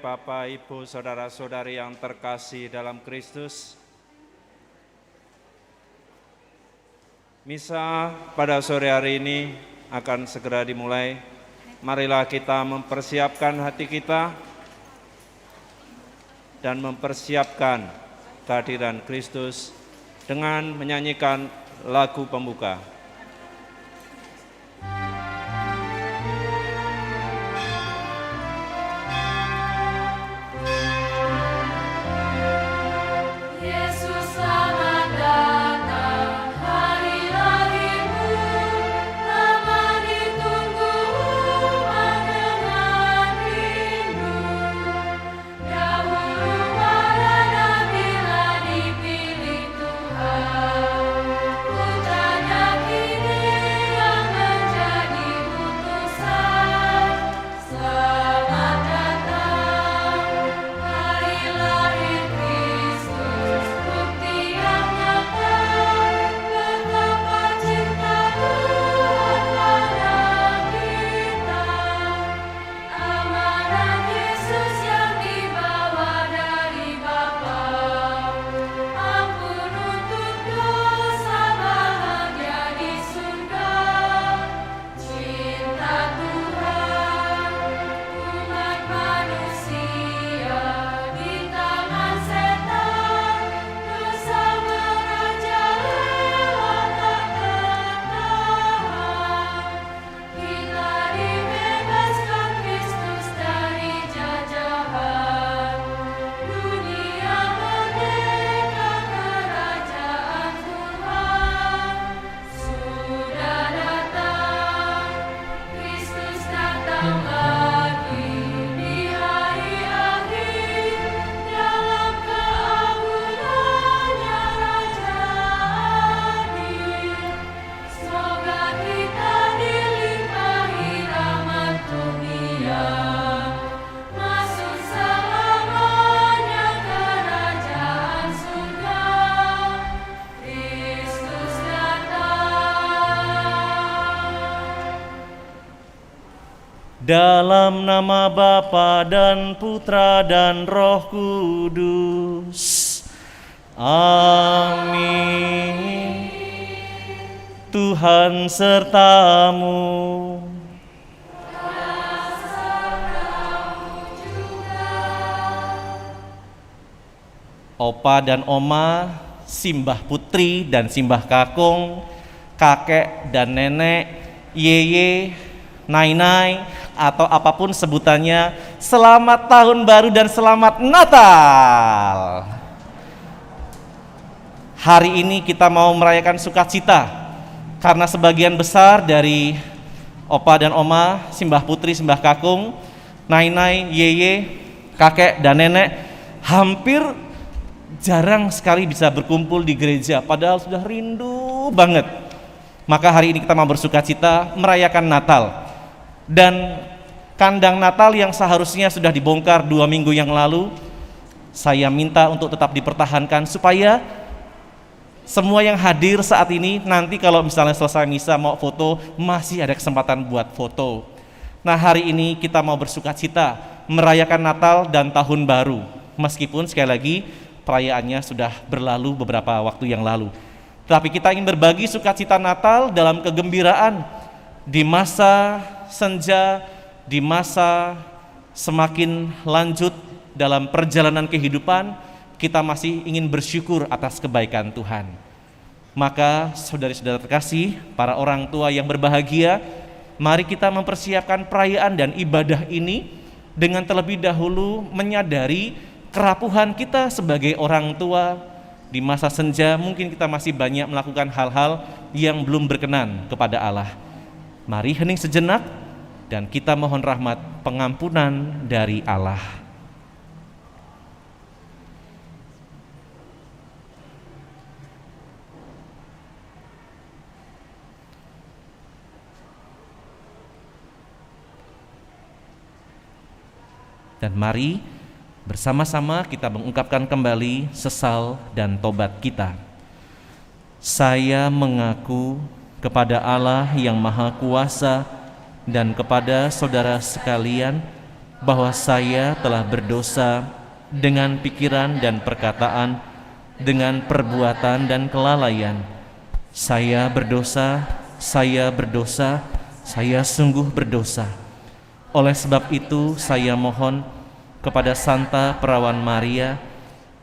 Bapak, Ibu, Saudara-saudari yang terkasih dalam Kristus, misa pada sore hari ini akan segera dimulai. Marilah kita mempersiapkan hati kita dan mempersiapkan kehadiran Kristus dengan menyanyikan lagu pembuka. Dalam nama Bapa dan Putra dan Roh Kudus. Amin. Tuhan sertamu. Opa dan Oma, Simbah Putri dan Simbah Kakung, kakek dan nenek, yeye, nai-nai, atau apapun sebutannya, selamat tahun baru dan selamat Natal. Hari ini kita mau merayakan sukacita karena sebagian besar dari opa dan oma, simbah putri, simbah kakung, nai-nai, yeye, kakek dan nenek hampir jarang sekali bisa berkumpul di gereja, padahal sudah rindu banget. Maka hari ini kita mau bersukacita merayakan Natal. Dan kandang Natal yang seharusnya sudah dibongkar 2 minggu yang lalu, saya minta untuk tetap dipertahankan supaya semua yang hadir saat ini nanti kalau misalnya selesai misa mau foto, masih ada kesempatan buat foto. Nah, hari ini kita mau bersukacita merayakan Natal dan Tahun Baru, meskipun sekali lagi perayaannya sudah berlalu beberapa waktu yang lalu. Tapi kita ingin berbagi sukacita Natal dalam kegembiraan di masa senja, di masa semakin lanjut dalam perjalanan kehidupan, kita masih ingin bersyukur atas kebaikan Tuhan. Maka saudari-saudara terkasih, para orang tua yang berbahagia, mari kita mempersiapkan perayaan dan ibadah ini dengan terlebih dahulu menyadari kerapuhan kita sebagai orang tua. Di masa senja mungkin kita masih banyak melakukan hal-hal yang belum berkenan kepada Allah. Mari hening sejenak dan kita mohon rahmat pengampunan dari Allah. Dan mari bersama-sama kita mengungkapkan kembali sesal dan tobat kita. Saya mengaku kepada Allah yang Maha Kuasa dan kepada saudara sekalian bahwa saya telah berdosa dengan pikiran dan perkataan, dengan perbuatan dan kelalaian. Saya berdosa, saya berdosa, saya sungguh berdosa. Oleh sebab itu saya mohon kepada Santa Perawan Maria,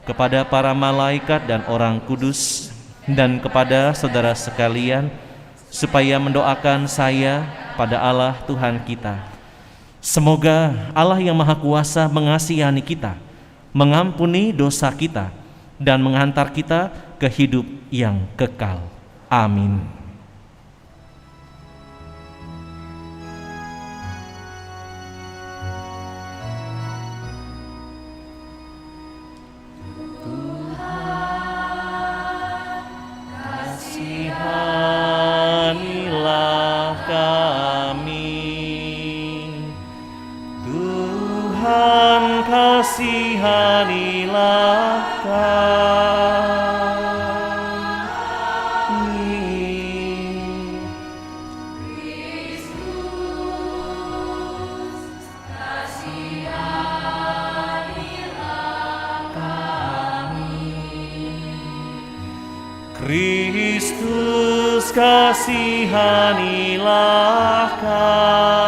kepada para malaikat dan orang kudus, dan kepada saudara sekalian, supaya mendoakan saya pada Allah Tuhan kita. Semoga Allah yang Maha Kuasa mengasihani kita, mengampuni dosa kita, dan menghantar kita ke hidup yang kekal. Amin. Kasihanilah kami, Tuhan, kasihanilah kami. Kristus, kasihanilah kami.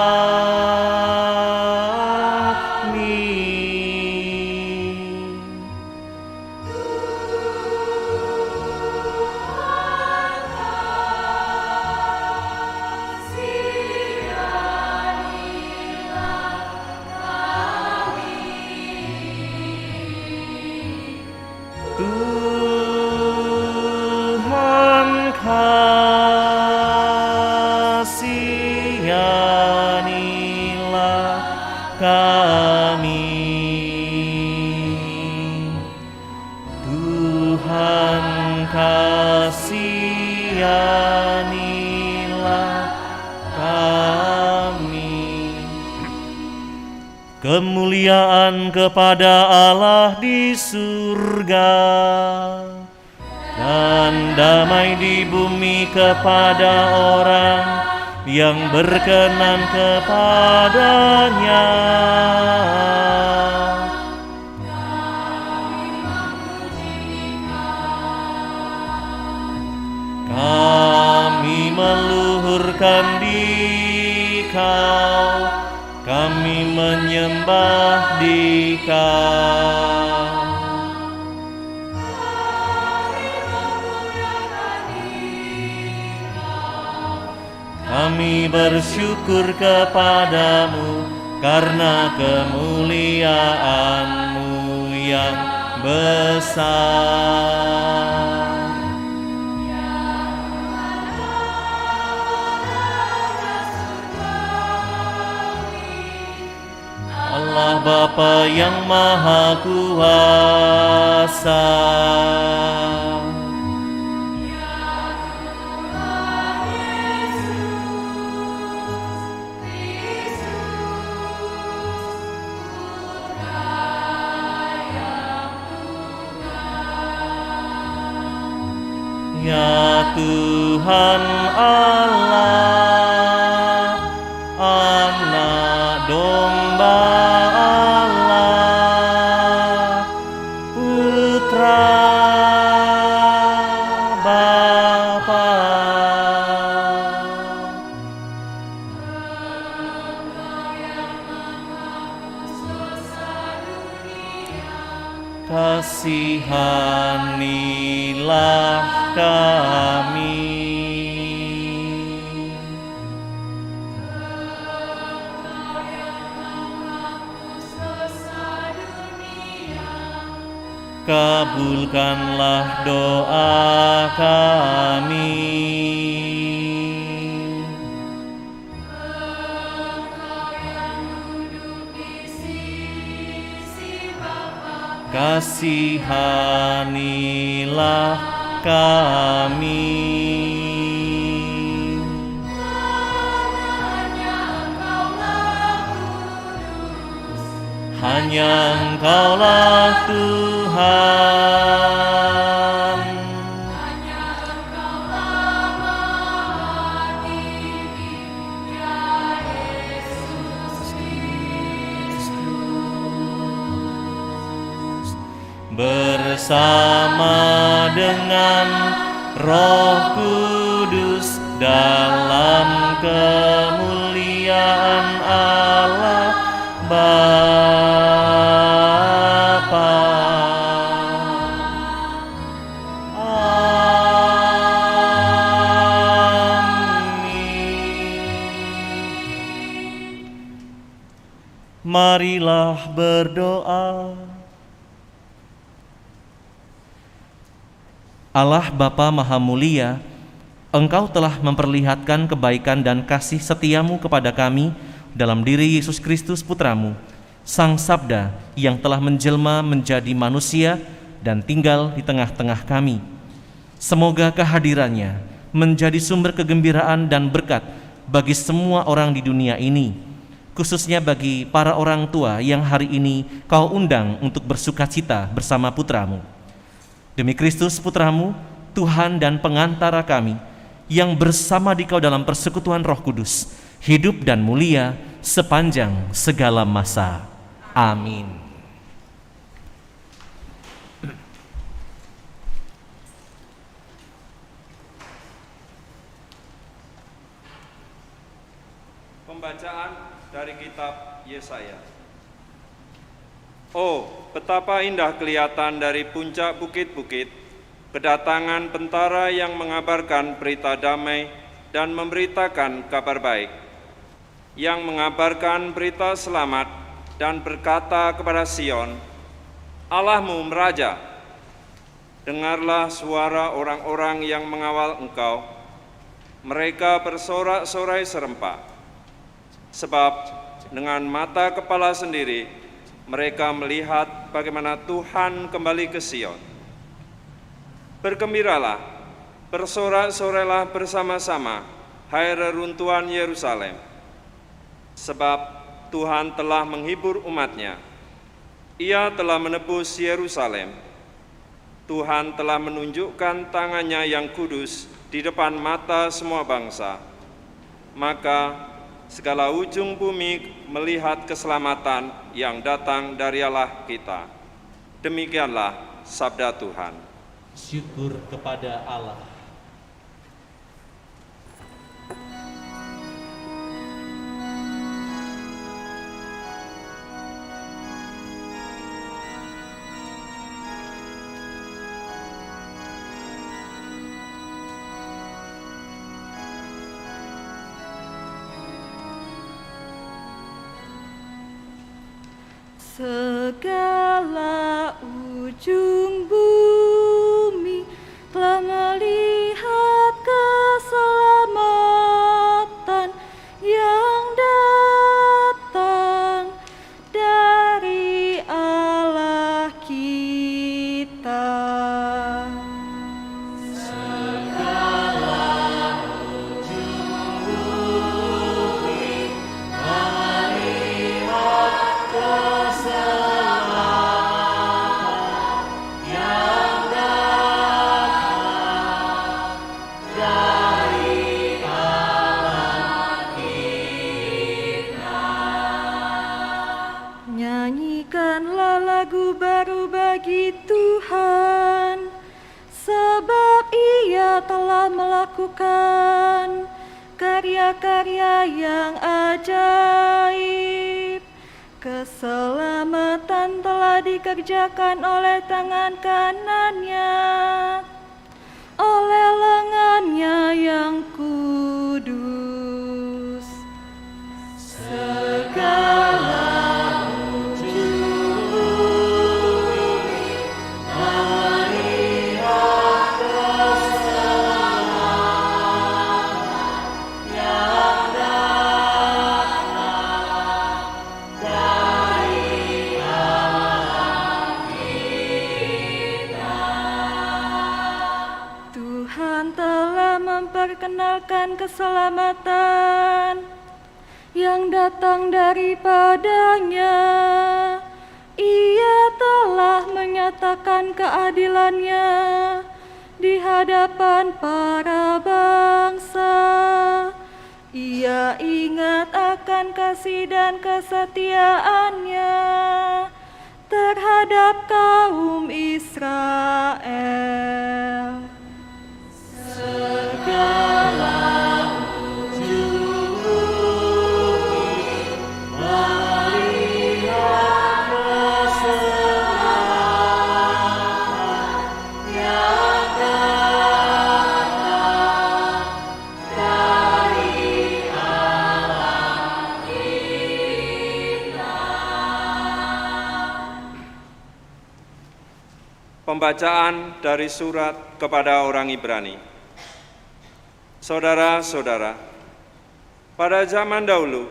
Tuhan, kasihanilah kami. Tuhan, kasihanilah kami. Kemuliaan kepada Allah di surga, dan damai di bumi kepada orang yang berkenan kepadanya. Kami meluhurkan Dikau, kami menyembah Dikau. Kami bersyukur kepadamu karena kemuliaan-Mu yang besar. Allah Bapa yang Maha Kuasa, ya Tuhan Allah, Anak Domba Allah, Putra Bapa, kasihanilah kami. Kabulkanlah doa kami. Kasihanilah kami. Hanya Engkaulah Tuhan. bersama dengan Roh Kudus dalam kemuliaan Allah Bapa. Marilah berdoa. Allah Bapa Maha Mulia, Engkau telah memperlihatkan kebaikan dan kasih setiamu kepada kami dalam diri Yesus Kristus Putramu, Sang Sabda yang telah menjelma menjadi manusia dan tinggal di tengah-tengah kami. Semoga kehadirannya menjadi sumber kegembiraan dan berkat bagi semua orang di dunia ini, khususnya bagi para orang tua yang hari ini Kau undang untuk bersukacita bersama putramu. Demi Kristus Putramu, Tuhan dan pengantara kami, yang bersama Dikau dalam persekutuan Roh Kudus, hidup dan mulia sepanjang segala masa. Amin. Pembacaan dari kitab Yesaya. Oh, betapa indah kelihatan dari puncak bukit-bukit kedatangan tentara yang mengabarkan berita damai dan memberitakan kabar baik, yang mengabarkan berita selamat dan berkata kepada Sion, Allahmu meraja. Dengarlah suara orang-orang yang mengawal Engkau, mereka bersorak-sorai serempak, sebab dengan mata kepala sendiri mereka melihat bagaimana Tuhan kembali ke Sion. Bergembiralah, bersorak-sorailah bersama-sama, hai reruntuhan Yerusalem, sebab Tuhan telah menghibur umat-Nya. Ia telah menebus Yerusalem. Tuhan telah menunjukkan tangan-Nya yang kudus di depan mata semua bangsa. Maka segala ujung bumi melihat keselamatan yang datang dari Allah kita. Demikianlah sabda Tuhan. Syukur kepada Allah. Segala ujung bumi telah melihat keselamatan yang datang dari Allah kita. Nyanyikanlah lagu baru bagi Tuhan, sebab Ia telah melakukan karya-karya yang ajaib. Keselamatan telah dikerjakan oleh tangan kanan-Nya, oleh lengan-Nya yang kudus. Segala memperkenalkan keselamatan yang datang daripadanya. Ia telah menyatakan keadilan-Nya di hadapan para bangsa. Ia ingat akan kasih dan kesetiaan-Nya terhadap kaum Israel. Pembacaan dari surat kepada orang Ibrani. Saudara-saudara, pada zaman dahulu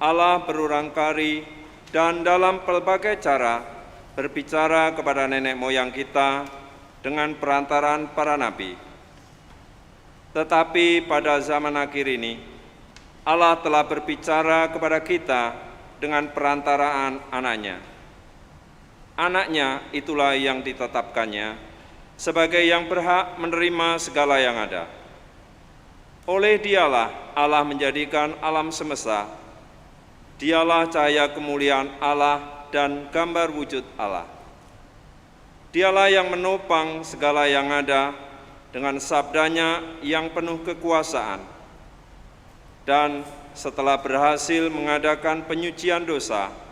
Allah berulang kali dan dalam pelbagai cara berbicara kepada nenek moyang kita dengan perantaraan para nabi. Tetapi pada zaman akhir ini, Allah telah berbicara kepada kita dengan perantaraan anaknya. Anaknya itulah yang ditetapkannya sebagai yang berhak menerima segala yang ada. Oleh Dialah Allah menjadikan alam semesta. Dialah cahaya kemuliaan Allah dan gambar wujud Allah. Dialah yang menopang segala yang ada dengan sabdanya yang penuh kekuasaan. Dan setelah berhasil mengadakan penyucian dosa,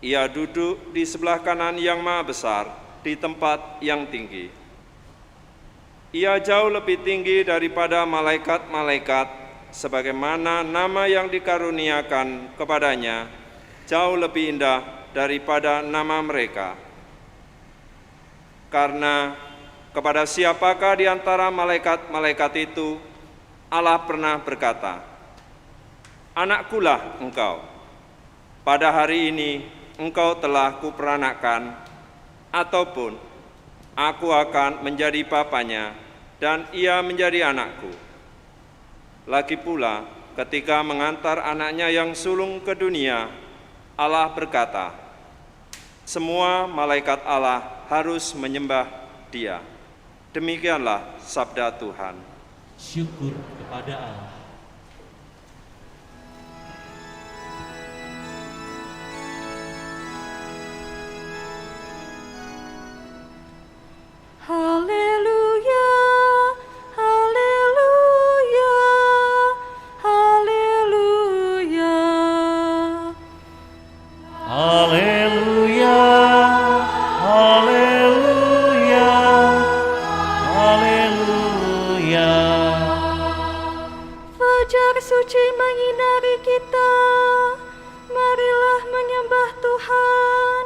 Ia duduk di sebelah kanan yang maha besar di tempat yang tinggi. Ia jauh lebih tinggi daripada malaikat-malaikat, sebagaimana nama yang dikaruniakan kepadanya jauh lebih indah daripada nama mereka. Karena kepada siapakah di antara malaikat-malaikat itu Allah pernah berkata, "Anakkulah engkau, pada hari ini engkau telah kuperanakkan," ataupun "Aku akan menjadi bapanya dan ia menjadi anakku." Lagi pula ketika mengantar anaknya yang sulung ke dunia, Allah berkata, "Semua malaikat Allah harus menyembah Dia." Demikianlah sabda Tuhan. Syukur kepada Allah. Haleluya, haleluya, haleluya. Haleluya, haleluya, haleluya. Fajar suci menyinari kita, marilah menyembah Tuhan,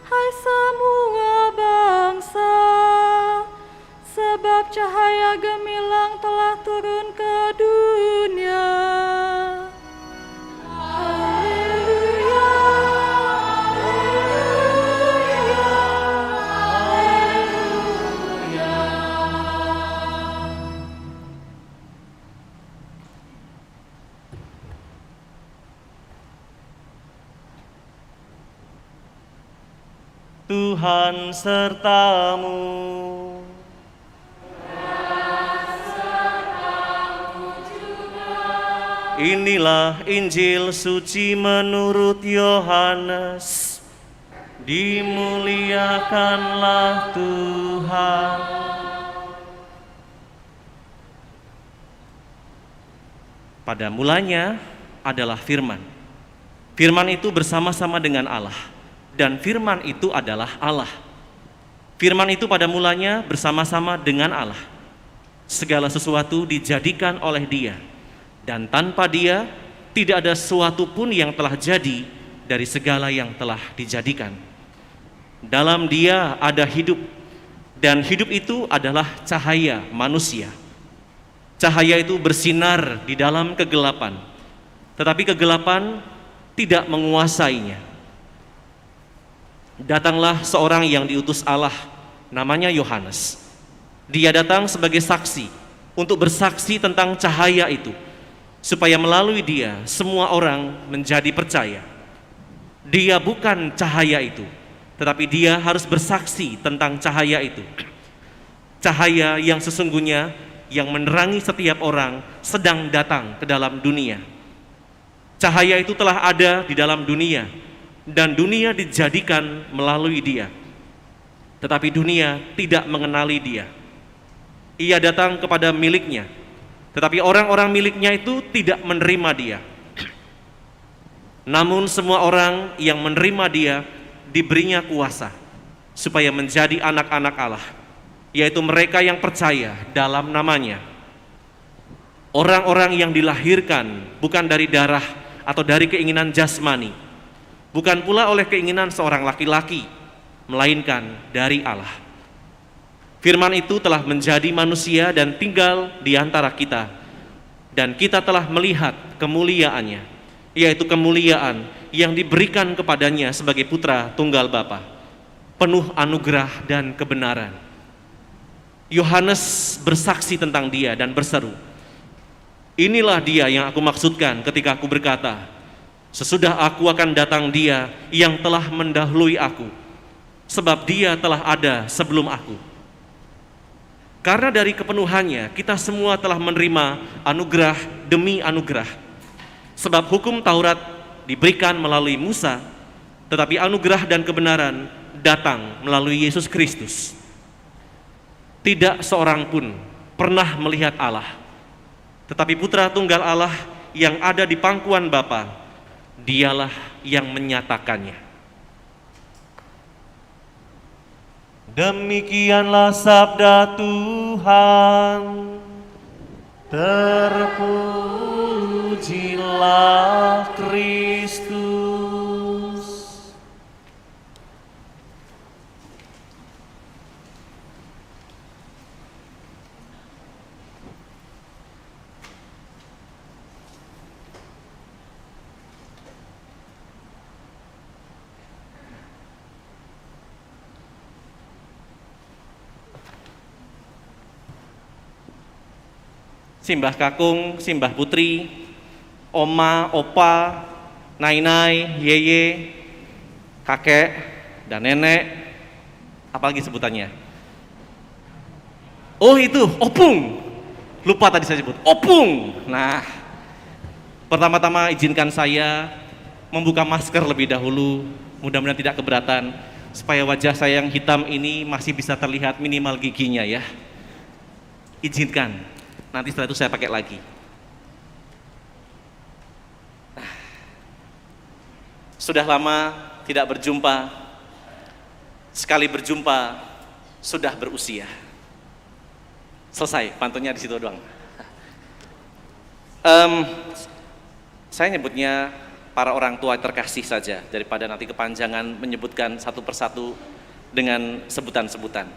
hai semua bangsa. Sebab cahaya gemilang telah turun ke dunia. Haleluya, haleluya, haleluya. Tuhan sertamu. Inilah Injil suci menurut Yohanes. Dimuliakanlah Tuhan. Pada mulanya adalah firman. Firman itu bersama-sama dengan Allah, dan firman itu adalah Allah. Firman itu pada mulanya bersama-sama dengan Allah. Segala sesuatu dijadikan oleh Dia, dan tanpa Dia tidak ada sesuatu pun yang telah jadi dari segala yang telah dijadikan. Dalam Dia ada hidup, dan hidup itu adalah cahaya manusia. Cahaya itu bersinar di dalam kegelapan, tetapi kegelapan tidak menguasainya. Datanglah seorang yang diutus Allah, namanya Yohanes. Dia datang sebagai saksi, untuk bersaksi tentang cahaya itu, supaya melalui dia semua orang menjadi percaya. Dia bukan cahaya itu, tetapi dia harus bersaksi tentang cahaya itu. Cahaya yang sesungguhnya yang menerangi setiap orang sedang datang ke dalam dunia. Cahaya itu telah ada di dalam dunia, dan dunia dijadikan melalui Dia. Tetapi dunia tidak mengenali Dia. Ia datang kepada miliknya, tetapi orang-orang miliknya itu tidak menerima Dia. Namun semua orang yang menerima Dia diberinya kuasa supaya menjadi anak-anak Allah, yaitu mereka yang percaya dalam namanya. Orang-orang yang dilahirkan bukan dari darah atau dari keinginan jasmani, bukan pula oleh keinginan seorang laki-laki, melainkan dari Allah. Firman itu telah menjadi manusia dan tinggal di antara kita, dan kita telah melihat kemuliaannya, yaitu kemuliaan yang diberikan kepadanya sebagai putra tunggal Bapa, penuh anugerah dan kebenaran. Yohanes bersaksi tentang Dia dan berseru, "Inilah Dia yang aku maksudkan ketika aku berkata, sesudah aku akan datang Dia yang telah mendahului aku, sebab Dia telah ada sebelum aku." Karena dari kepenuhannya kita semua telah menerima anugerah demi anugerah. Sebab hukum Taurat diberikan melalui Musa, tetapi anugerah dan kebenaran datang melalui Yesus Kristus. Tidak seorang pun pernah melihat Allah, tetapi Putra Tunggal Allah yang ada di pangkuan Bapa, Dialah yang menyatakannya. Demikianlah sabda Tuhan. Terpujilah Kristus. Simbah kakung, simbah putri, oma, opa, nainai, yeye, kakek, dan nenek, apalagi sebutannya? Oh itu, opung. Lupa tadi saya sebut, opung. Nah, pertama-tama izinkan saya membuka masker lebih dahulu, mudah-mudahan tidak keberatan, supaya wajah saya yang hitam ini masih bisa terlihat minimal giginya ya. Izinkan. Nanti setelah itu saya pakai lagi. Sudah lama tidak berjumpa, sekali berjumpa sudah berusia. Selesai, pantunnya di situ doang. Saya nyebutnya para orang tua terkasih saja, daripada nanti kepanjangan menyebutkan satu persatu dengan sebutan-sebutan.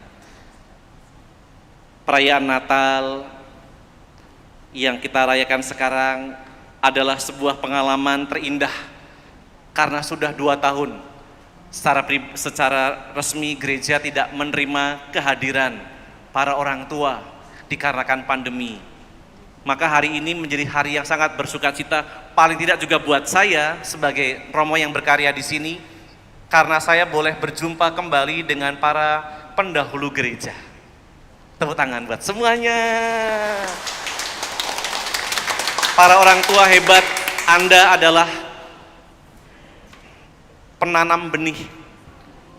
Perayaan Natal yang kita rayakan sekarang adalah sebuah pengalaman terindah karena sudah 2 tahun secara resmi gereja tidak menerima kehadiran para orang tua dikarenakan pandemi. Maka hari ini menjadi hari yang sangat bersukacita, paling tidak juga buat saya sebagai Romo yang berkarya di sini, karena saya boleh berjumpa kembali dengan para pendahulu gereja. Tepuk tangan buat semuanya. Para orang tua hebat, Anda adalah penanam benih,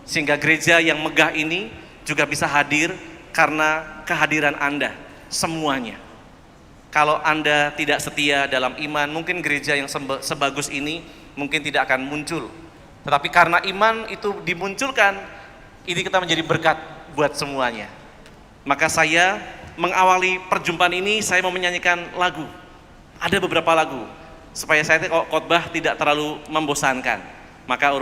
sehingga gereja yang megah ini juga bisa hadir karena kehadiran Anda semuanya. Kalau Anda tidak setia dalam iman, mungkin gereja yang sebagus ini mungkin tidak akan muncul. Tetapi karena iman itu dimunculkan, ini kita menjadi berkat buat semuanya. Maka saya mengawali perjumpaan ini, saya mau menyanyikan lagu. Ada beberapa lagu, supaya saya khotbah tidak terlalu membosankan. Maka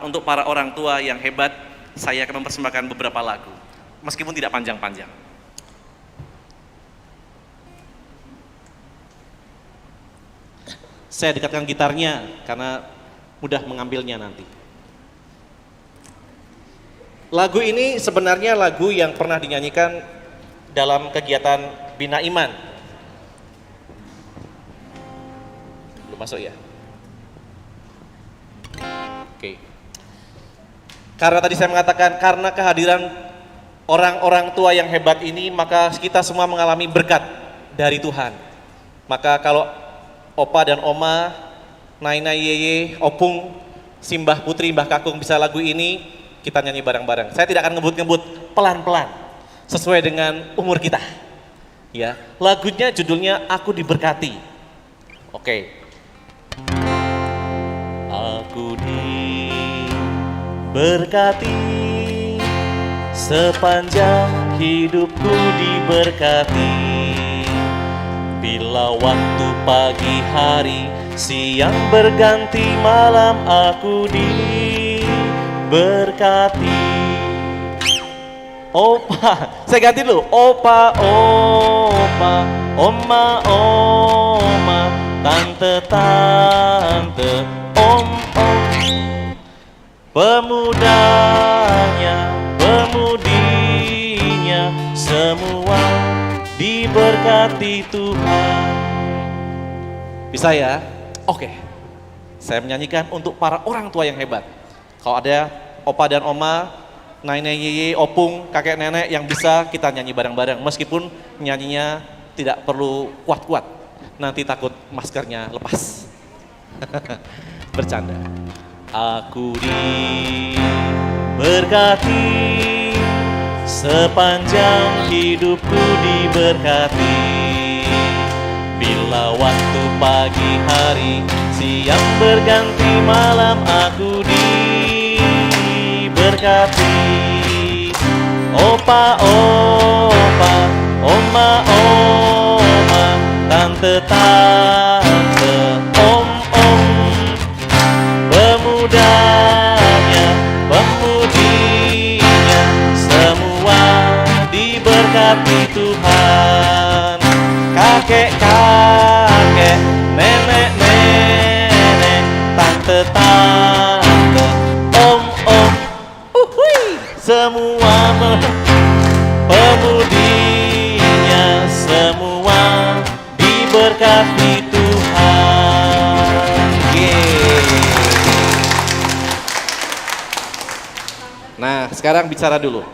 untuk para orang tua yang hebat, saya akan mempersembahkan beberapa lagu, meskipun tidak panjang-panjang. Saya dekatkan gitarnya, karena mudah mengambilnya nanti. Lagu ini sebenarnya lagu yang pernah dinyanyikan dalam kegiatan Bina Iman. Masuk ya. Oke. Karena tadi saya mengatakan karena kehadiran orang-orang tua yang hebat ini, maka kita semua mengalami berkat dari Tuhan. Maka kalau opa dan oma, naina, yeye, opung Simbah Putri, Mbah Kakung bisa lagu ini, kita nyanyi bareng-bareng. Saya tidak akan ngebut-ngebut, pelan-pelan, sesuai dengan umur kita. Ya, lagunya judulnya Aku Diberkati. Oke. Aku diberkati, sepanjang hidupku diberkati. Bila waktu pagi hari, siang berganti malam, aku diberkati. Opa, saya ganti dulu. Opa, opa, oma, oma, tante, tante, om, om. Pemudanya, pemudinya, semua diberkati Tuhan. Bisa ya? Oke. Saya menyanyikan untuk para orang tua yang hebat. Kalau ada opa dan oma, nenek yeye, opung, kakek nenek yang bisa, kita nyanyi bareng-bareng. Meskipun nyanyinya tidak perlu kuat-kuat. Nanti takut maskernya lepas. Bercanda. Aku diberkati, sepanjang hidupku diberkati. Bila waktu pagi hari, siang berganti malam, aku diberkati. Opa, opa, oma, oma, tante, tante, om, om. Pemudanya, pemudinya, semua diberkati Tuhan. Kakek-kakek, nenek-nenek, tante-tante, om-om, semua pemudinya, semua diberkati Tuhan. Nah, sekarang bicara dulu.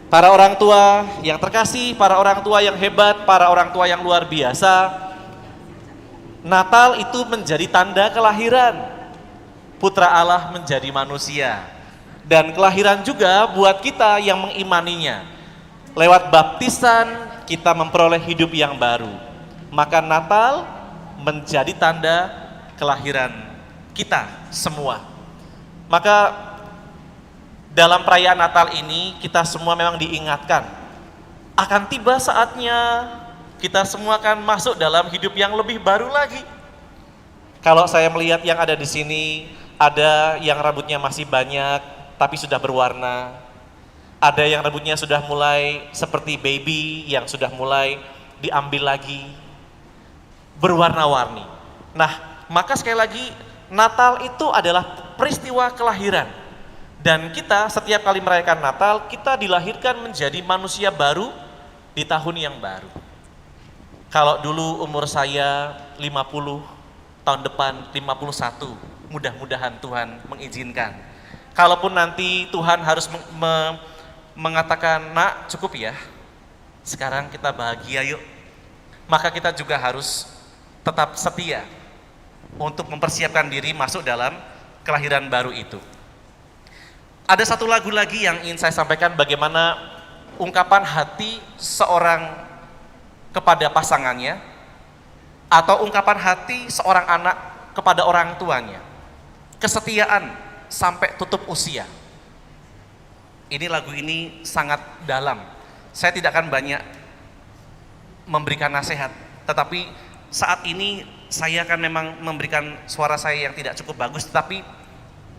Para orang tua yang terkasih, para orang tua yang hebat, para orang tua yang luar biasa, Natal itu menjadi tanda kelahiran Putra Allah menjadi manusia. Dan kelahiran juga buat kita yang mengimaninya. Lewat baptisan kita memperoleh hidup yang baru. Maka Natal menjadi tanda kelahiran kita semua. Maka dalam perayaan Natal ini kita semua memang diingatkan akan tiba saatnya kita semua akan masuk dalam hidup yang lebih baru lagi. Kalau saya melihat yang ada di sini, ada yang rambutnya masih banyak tapi sudah berwarna. Ada yang rambutnya sudah mulai seperti baby yang sudah mulai diambil lagi berwarna-warni. Nah, maka sekali lagi Natal itu adalah peristiwa kelahiran. Dan kita setiap kali merayakan Natal, kita dilahirkan menjadi manusia baru di tahun yang baru. Kalau dulu umur saya 50, tahun depan 51, mudah-mudahan Tuhan mengizinkan. Kalaupun nanti Tuhan harus mengatakan, nak cukup ya, sekarang kita bahagia yuk. Maka kita juga harus tetap setia untuk mempersiapkan diri masuk dalam kelahiran baru itu. Ada satu lagu lagi yang ingin saya sampaikan bagaimana ungkapan hati seorang kepada pasangannya atau ungkapan hati seorang anak kepada orang tuanya. Kesetiaan sampai tutup usia. Ini lagu ini sangat dalam. Saya tidak akan banyak memberikan nasihat, tetapi saat ini saya akan memang memberikan suara saya yang tidak cukup bagus, tetapi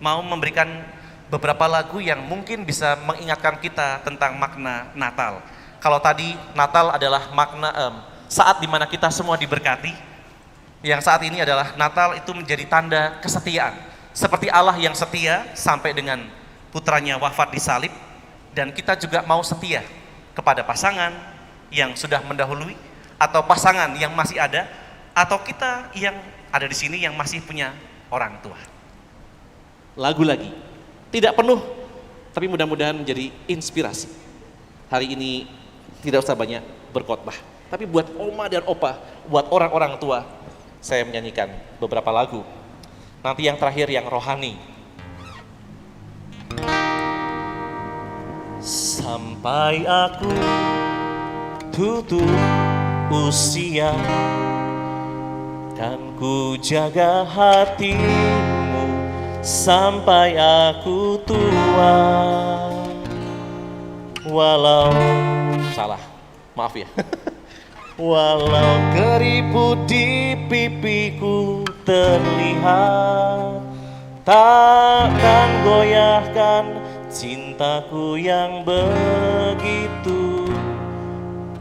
mau memberikan beberapa lagu yang mungkin bisa mengingatkan kita tentang makna Natal. Kalau tadi Natal adalah makna saat dimana kita semua diberkati, yang saat ini adalah Natal itu menjadi tanda kesetiaan. Seperti Allah yang setia sampai dengan putranya wafat di salib, dan kita juga mau setia kepada pasangan yang sudah mendahului, atau pasangan yang masih ada, atau kita yang ada di sini yang masih punya orang tua. Lagu lagi. Tidak penuh, tapi mudah-mudahan menjadi inspirasi. Hari ini tidak usah banyak berkhotbah, tapi buat oma dan opa, buat orang-orang tua, saya menyanyikan beberapa lagu. Nanti yang terakhir yang rohani. Sampai aku tutup usia, kan ku jaga hatimu sampai aku tua. Walau salah, maaf ya. Walau keriput di pipiku terlihat, takkan goyahkan cintaku yang begitu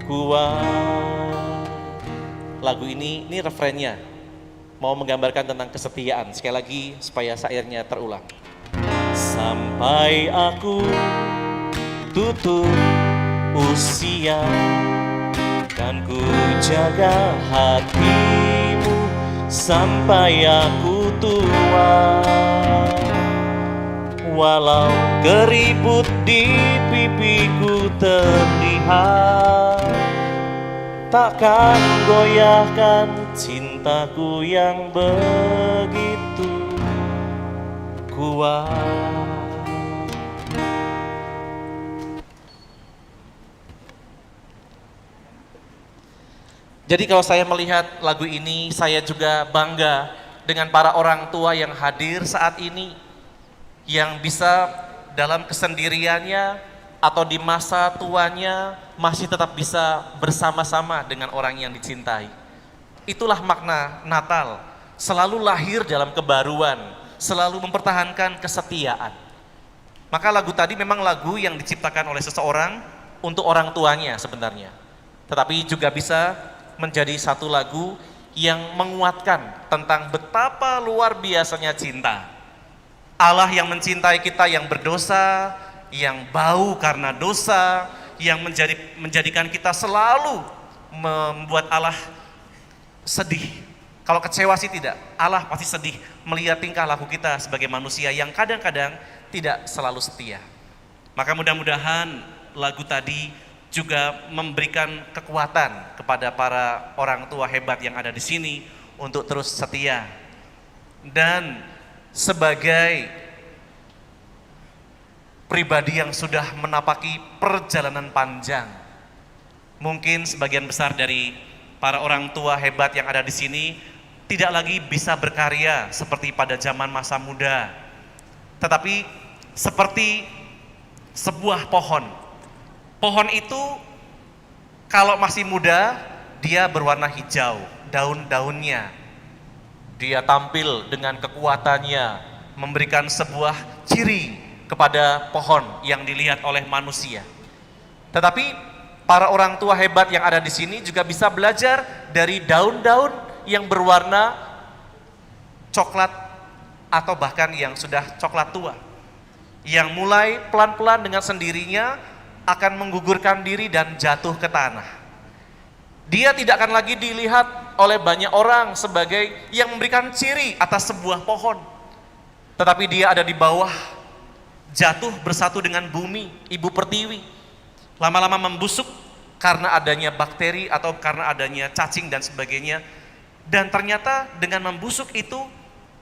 kuat. Lagu ini refrennya mau menggambarkan tentang kesetiaan. Sekali lagi supaya syairnya terulang. Sampai aku tutup usia, kan ku jaga hatimu sampai aku tua. Walau keriput di pipiku terlihat, takkan goyahkan cintaku yang begitu kuat. Jadi kalau saya melihat lagu ini, saya juga bangga dengan para orang tua yang hadir saat ini, yang bisa dalam kesendiriannya atau di masa tuanya masih tetap bisa bersama-sama dengan orang yang dicintai. Itulah makna Natal, selalu lahir dalam kebaruan, selalu mempertahankan kesetiaan. Maka lagu tadi memang lagu yang diciptakan oleh seseorang untuk orang tuanya sebenarnya, tetapi juga bisa menjadi satu lagu yang menguatkan tentang betapa luar biasanya cinta Allah yang mencintai kita yang berdosa, yang bau karena dosa, yang menjadikan kita selalu membuat Allah sedih. Kalau kecewa sih tidak, Allah pasti sedih melihat tingkah laku kita sebagai manusia yang kadang-kadang tidak selalu setia. Maka mudah-mudahan lagu tadi juga memberikan kekuatan kepada para orang tua hebat yang ada di sini untuk terus setia. Dan sebagai pribadi yang sudah menapaki perjalanan panjang, mungkin sebagian besar dari para orang tua hebat yang ada di sini tidak lagi bisa berkarya seperti pada zaman masa muda, tetapi seperti sebuah pohon. Pohon itu kalau masih muda dia berwarna hijau, daun-daunnya. Dia tampil dengan kekuatannya, memberikan sebuah ciri kepada pohon yang dilihat oleh manusia. Tetapi para orang tua hebat yang ada di sini juga bisa belajar dari daun-daun yang berwarna coklat atau bahkan yang sudah coklat tua, yang mulai pelan-pelan dengan sendirinya akan menggugurkan diri dan jatuh ke tanah. Dia tidak akan lagi dilihat oleh banyak orang sebagai yang memberikan ciri atas sebuah pohon, tetapi dia ada di bawah, jatuh bersatu dengan bumi, ibu pertiwi, lama-lama membusuk karena adanya bakteri atau karena adanya cacing dan sebagainya. Dan ternyata dengan membusuk itu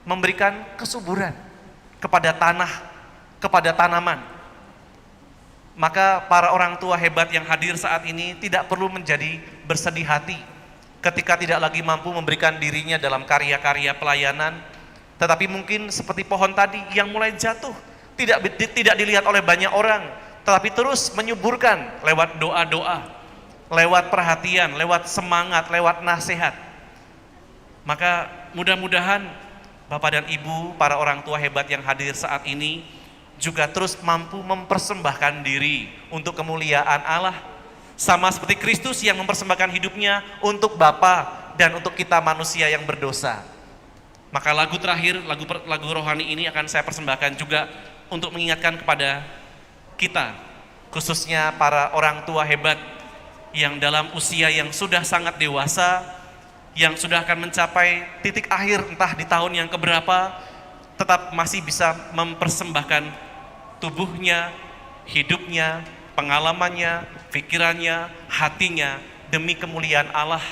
memberikan kesuburan kepada tanah, kepada tanaman. Maka para orang tua hebat yang hadir saat ini tidak perlu menjadi bersedih hati ketika tidak lagi mampu memberikan dirinya dalam karya-karya pelayanan, tetapi mungkin seperti pohon tadi yang mulai jatuh, tidak dilihat oleh banyak orang, tetapi terus menyuburkan lewat doa-doa, lewat perhatian, lewat semangat, lewat nasihat. Maka mudah-mudahan Bapak dan Ibu, para orang tua hebat yang hadir saat ini juga terus mampu mempersembahkan diri untuk kemuliaan Allah, sama seperti Kristus yang mempersembahkan hidupnya untuk Bapa dan untuk kita manusia yang berdosa. Maka lagu terakhir, lagu rohani ini akan saya persembahkan juga untuk mengingatkan kepada kita, khususnya para orang tua hebat yang dalam usia yang sudah sangat dewasa, yang sudah akan mencapai titik akhir entah di tahun yang keberapa, tetap masih bisa mempersembahkan tubuhnya, hidupnya, pengalamannya, pikirannya, hatinya demi kemuliaan Allah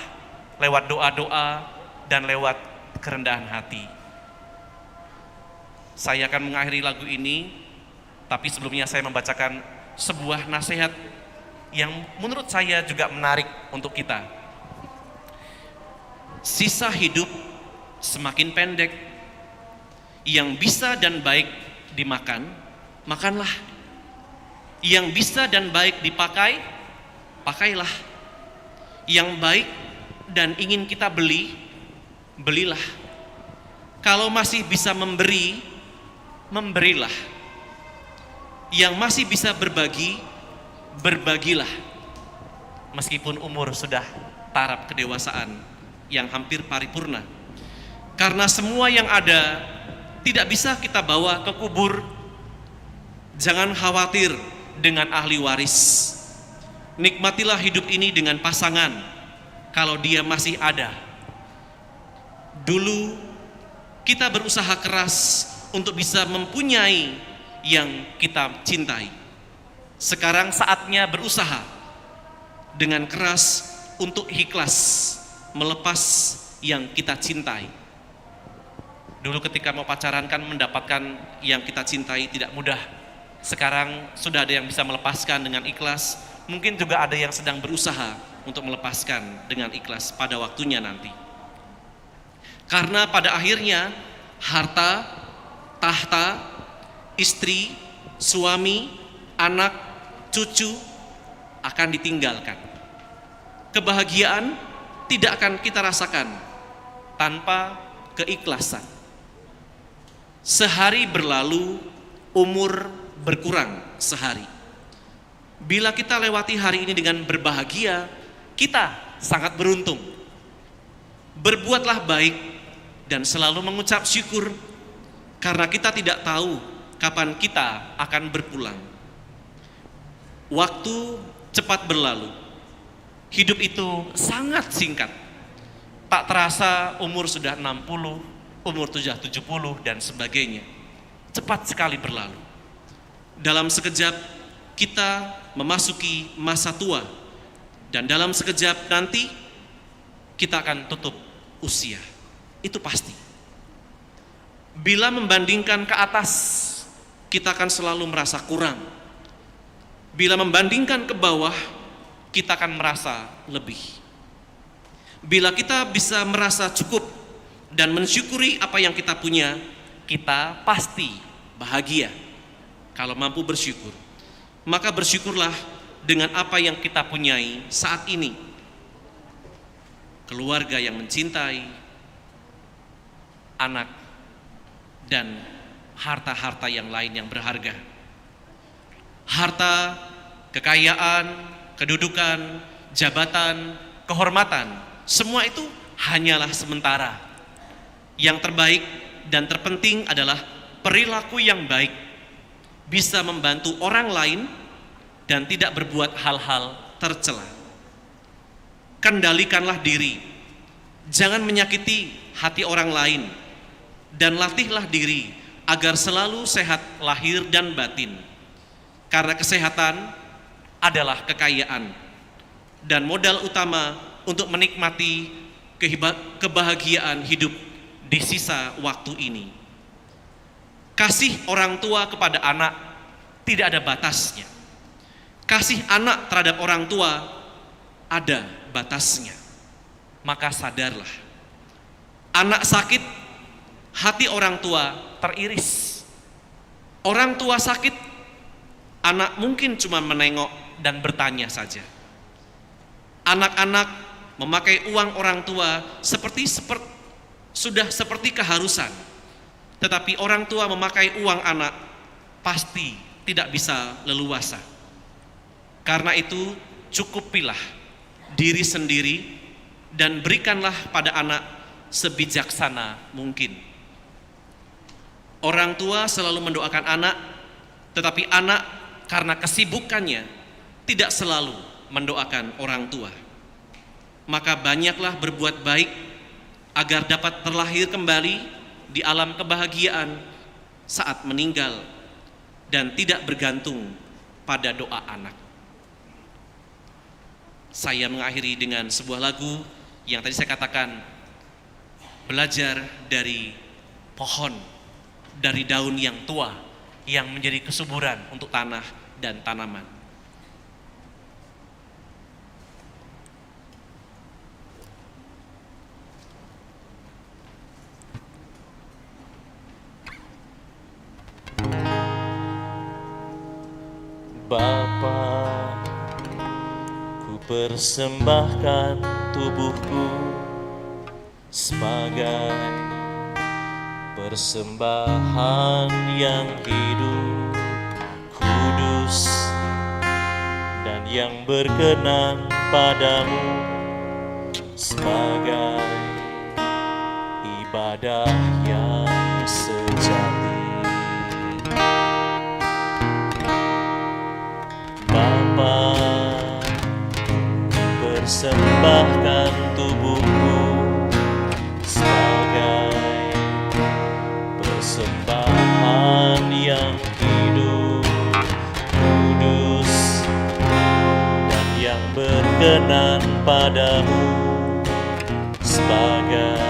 lewat doa-doa dan lewat kerendahan hati. Saya akan mengakhiri lagu ini, tapi sebelumnya saya membacakan sebuah nasihat yang menurut saya juga menarik untuk kita. Sisa hidup semakin pendek, yang bisa dan baik dimakan, makanlah. Yang bisa dan baik dipakai, pakailah. Yang baik dan ingin kita beli, belilah. Kalau masih bisa memberi, memberilah. Yang masih bisa berbagi, berbagilah. Meskipun umur sudah taraf kedewasaan yang hampir paripurna. Karena semua yang ada tidak bisa kita bawa ke kubur. Jangan khawatir dengan ahli waris. Nikmatilah hidup ini dengan pasangan kalau dia masih ada. Dulu kita berusaha keras untuk bisa mempunyai yang kita cintai. Sekarang saatnya berusaha dengan keras untuk ikhlas melepas yang kita cintai. Dulu ketika mau pacaran kan mendapatkan yang kita cintai tidak mudah. Sekarang sudah ada yang bisa melepaskan dengan ikhlas. Mungkin juga ada yang sedang berusaha untuk melepaskan dengan ikhlas pada waktunya nanti. Karena pada akhirnya harta, tahta, istri, suami, anak, cucu akan ditinggalkan. Kebahagiaan tidak akan kita rasakan tanpa keikhlasan. Sehari berlalu, umur berkurang sehari. Bila kita lewati hari ini dengan berbahagia, kita sangat beruntung. Berbuatlah baik dan selalu mengucap syukur, karena kita tidak tahu kapan kita akan berpulang. Waktu cepat berlalu. Hidup itu sangat singkat. Tak terasa umur sudah 60, umur sudah 70 dan sebagainya. Cepat sekali berlalu. Dalam sekejap kita memasuki masa tua, dan dalam sekejap nanti kita akan tutup usia. Itu pasti. Bila membandingkan ke atas, kita akan selalu merasa kurang. Bila membandingkan ke bawah, kita akan merasa lebih. Bila kita bisa merasa cukup dan mensyukuri apa yang kita punya, kita pasti bahagia. Kalau mampu bersyukur, maka bersyukurlah dengan apa yang kita punyai saat ini. Keluarga yang mencintai, anak, dan harta-harta yang lain yang berharga. Harta, kekayaan, kedudukan, jabatan, kehormatan, semua itu hanyalah sementara. Yang terbaik dan terpenting adalah perilaku yang baik, bisa membantu orang lain dan tidak berbuat hal-hal tercela. Kendalikanlah diri, jangan menyakiti hati orang lain, dan latihlah diri agar selalu sehat lahir dan batin. Karena kesehatan adalah kekayaan dan modal utama untuk menikmati kebahagiaan hidup di sisa waktu ini. Kasih orang tua kepada anak tidak ada batasnya. Kasih anak terhadap orang tua ada batasnya. Maka sadarlah, anak sakit, hati orang tua teriris. Orang tua sakit, anak mungkin cuma menengok dan bertanya saja. Anak-anak memakai uang orang tua sudah seperti keharusan. Tetapi orang tua memakai uang anak pasti tidak bisa leluasa. Karena itu cukupilah diri sendiri dan berikanlah pada anak sebijaksana mungkin. Orang tua selalu mendoakan anak, tetapi anak karena kesibukannya tidak selalu mendoakan orang tua. Maka banyaklah berbuat baik agar dapat terlahir kembali di alam kebahagiaan saat meninggal dan tidak bergantung pada doa anak. Saya mengakhiri dengan sebuah lagu yang tadi saya katakan, belajar dari pohon dari daun yang tua yang menjadi kesuburan untuk tanah dan tanaman. Bapa, ku persembahkan tubuhku sebagai persembahan yang hidup, kudus, dan yang berkenan padamu, sebagai ibadah yang sejati. Bapa, persembahkan tubuhku sebagai persembahan yang hidup, kudus, dan yang berkenan padamu, sebagai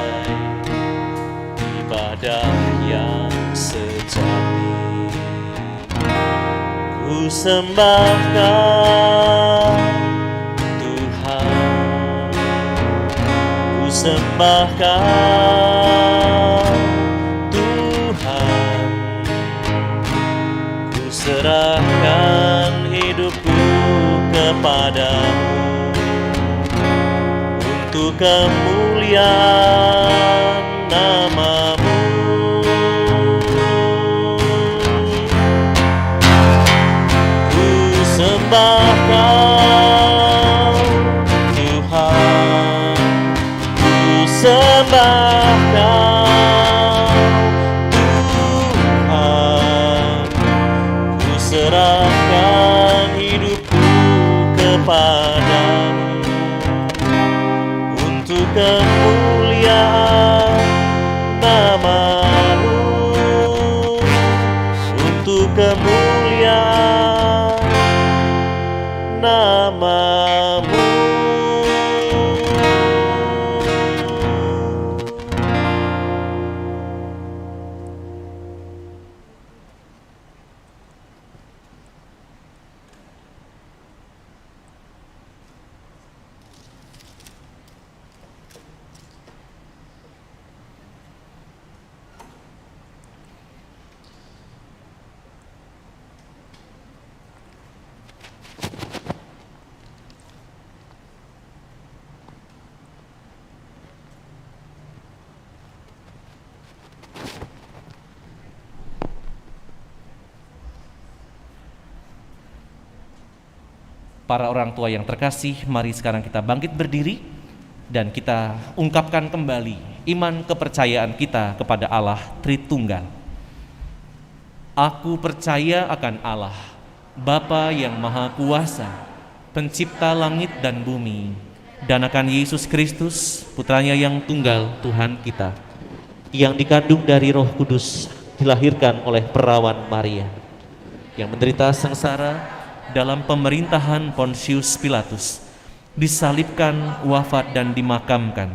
ibadah yang sejati. Ku sembahkan Tuhan, ku sembahkan Tuhan, ku serahkan hidupku kepadamu untuk kemuliaan nama-Mu. Sembahkan Tuhan, ku sembahkan Tuhan, ku serahkan hidupku kepadamu untuk kemuliaan nama-Mu, untuk kemuliaan nama-Mu. Para orang tua yang terkasih, mari sekarang kita bangkit berdiri dan kita ungkapkan kembali iman kepercayaan kita kepada Allah Tritunggal. Aku percaya akan Allah, Bapa yang Maha Kuasa, Pencipta langit dan bumi, dan akan Yesus Kristus, Putranya yang tunggal, Tuhan kita, yang dikandung dari Roh Kudus, dilahirkan oleh perawan Maria, yang menderita sengsara dalam pemerintahan Pontius Pilatus, disalibkan, wafat dan dimakamkan,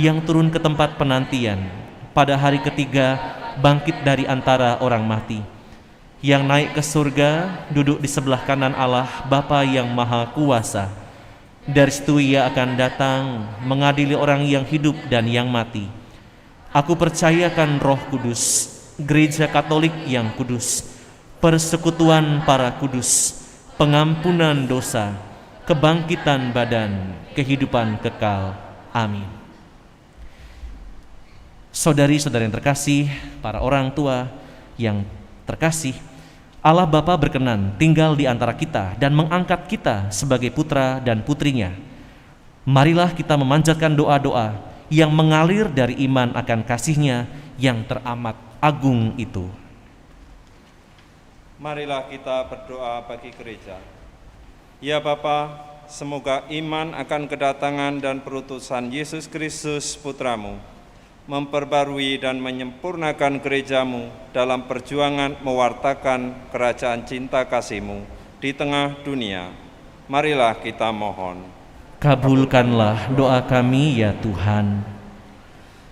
yang turun ke tempat penantian, pada hari ketiga bangkit dari antara orang mati, yang naik ke surga, duduk di sebelah kanan Allah Bapa yang Maha Kuasa. Dari situ Ia akan datang mengadili orang yang hidup dan yang mati. Aku percayakan Roh Kudus, Gereja Katolik yang kudus, persekutuan para kudus, pengampunan dosa, kebangkitan badan, kehidupan kekal. Amin. Saudari-saudari yang terkasih, para orang tua yang terkasih, Allah Bapa berkenan tinggal di antara kita dan mengangkat kita sebagai putra dan putrinya. Marilah kita memanjatkan doa-doa yang mengalir dari iman akan kasih-Nya yang teramat agung itu. Marilah kita berdoa bagi gereja. Ya Bapa, semoga iman akan kedatangan dan perutusan Yesus Kristus Putramu memperbarui dan menyempurnakan gereja-Mu dalam perjuangan mewartakan kerajaan cinta kasih-Mu di tengah dunia. Marilah kita mohon. Kabulkanlah doa kami ya Tuhan.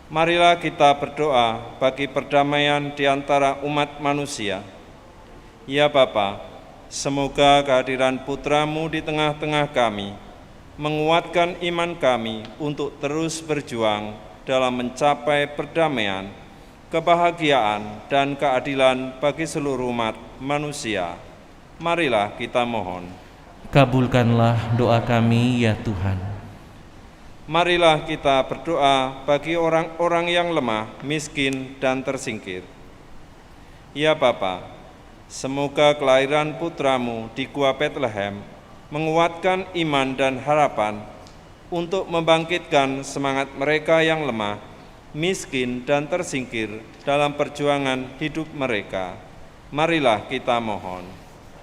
Marilah kita berdoa bagi perdamaian di antara umat manusia. Ya Bapa, semoga kehadiran Putra-Mu di tengah-tengah kami menguatkan iman kami untuk terus berjuang dalam mencapai perdamaian, kebahagiaan, dan keadilan bagi seluruh umat manusia. Marilah kita mohon. Kabulkanlah doa kami ya Tuhan. Marilah kita berdoa bagi orang-orang yang lemah, miskin, dan tersingkir. Ya Bapa, semoga kelahiran Putra-Mu di Gua Betlehem menguatkan iman dan harapan untuk membangkitkan semangat mereka yang lemah, miskin, dan tersingkir dalam perjuangan hidup mereka. Marilah kita mohon.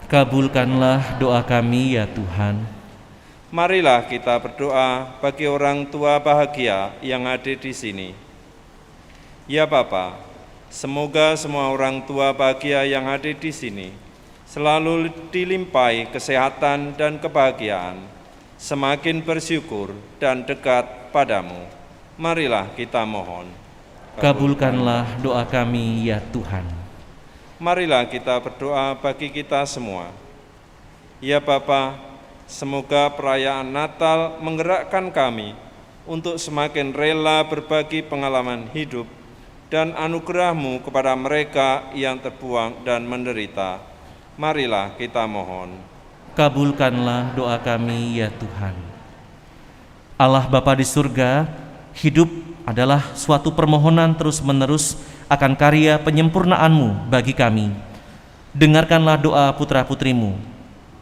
Kabulkanlah doa kami ya Tuhan. Marilah kita berdoa bagi orang tua bahagia yang ada di sini. Ya Bapa, semoga semua orang tua bahagia yang ada di sini selalu dilimpahi kesehatan dan kebahagiaan, semakin bersyukur dan dekat padamu. Marilah kita mohon. Kabulkanlah doa kami ya Tuhan. Marilah kita berdoa bagi kita semua. Ya Bapa, semoga perayaan Natal menggerakkan kami untuk semakin rela berbagi pengalaman hidup dan anugerah-Mu kepada mereka yang terbuang dan menderita. Marilah kita mohon. Kabulkanlah doa kami ya Tuhan. Allah Bapa di surga, hidup adalah suatu permohonan terus-menerus akan karya penyempurnaan-Mu bagi kami. Dengarkanlah doa putra-putri-Mu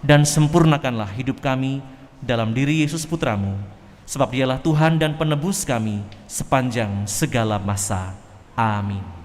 dan sempurnakanlah hidup kami dalam diri Yesus Putra-Mu, sebab Dialah Tuhan dan penebus kami sepanjang segala masa. Amin.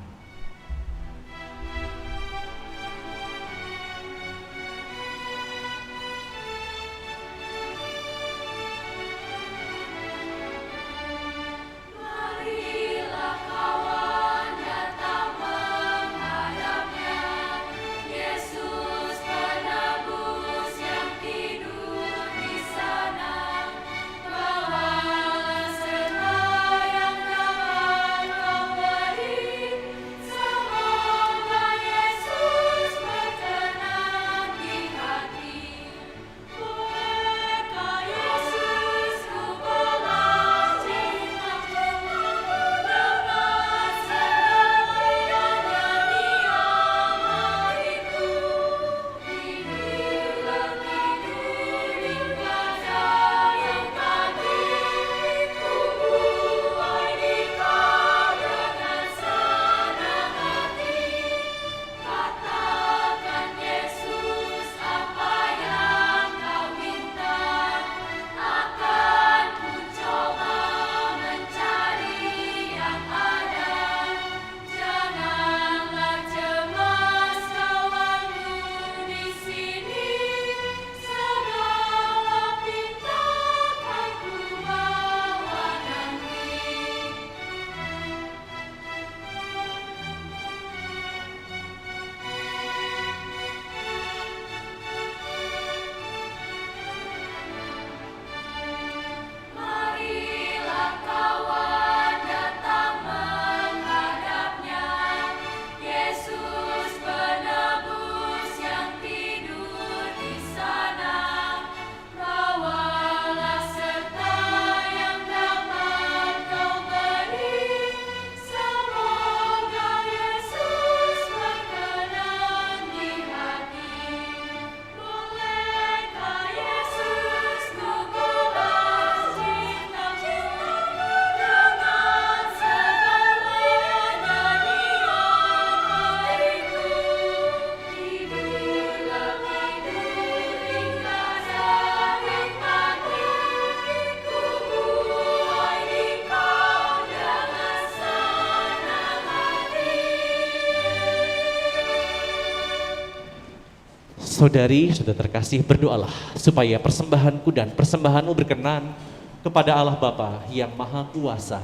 Saudari, sudah terkasih, berdoalah supaya persembahanku dan persembahanmu berkenan kepada Allah Bapa yang Maha Kuasa.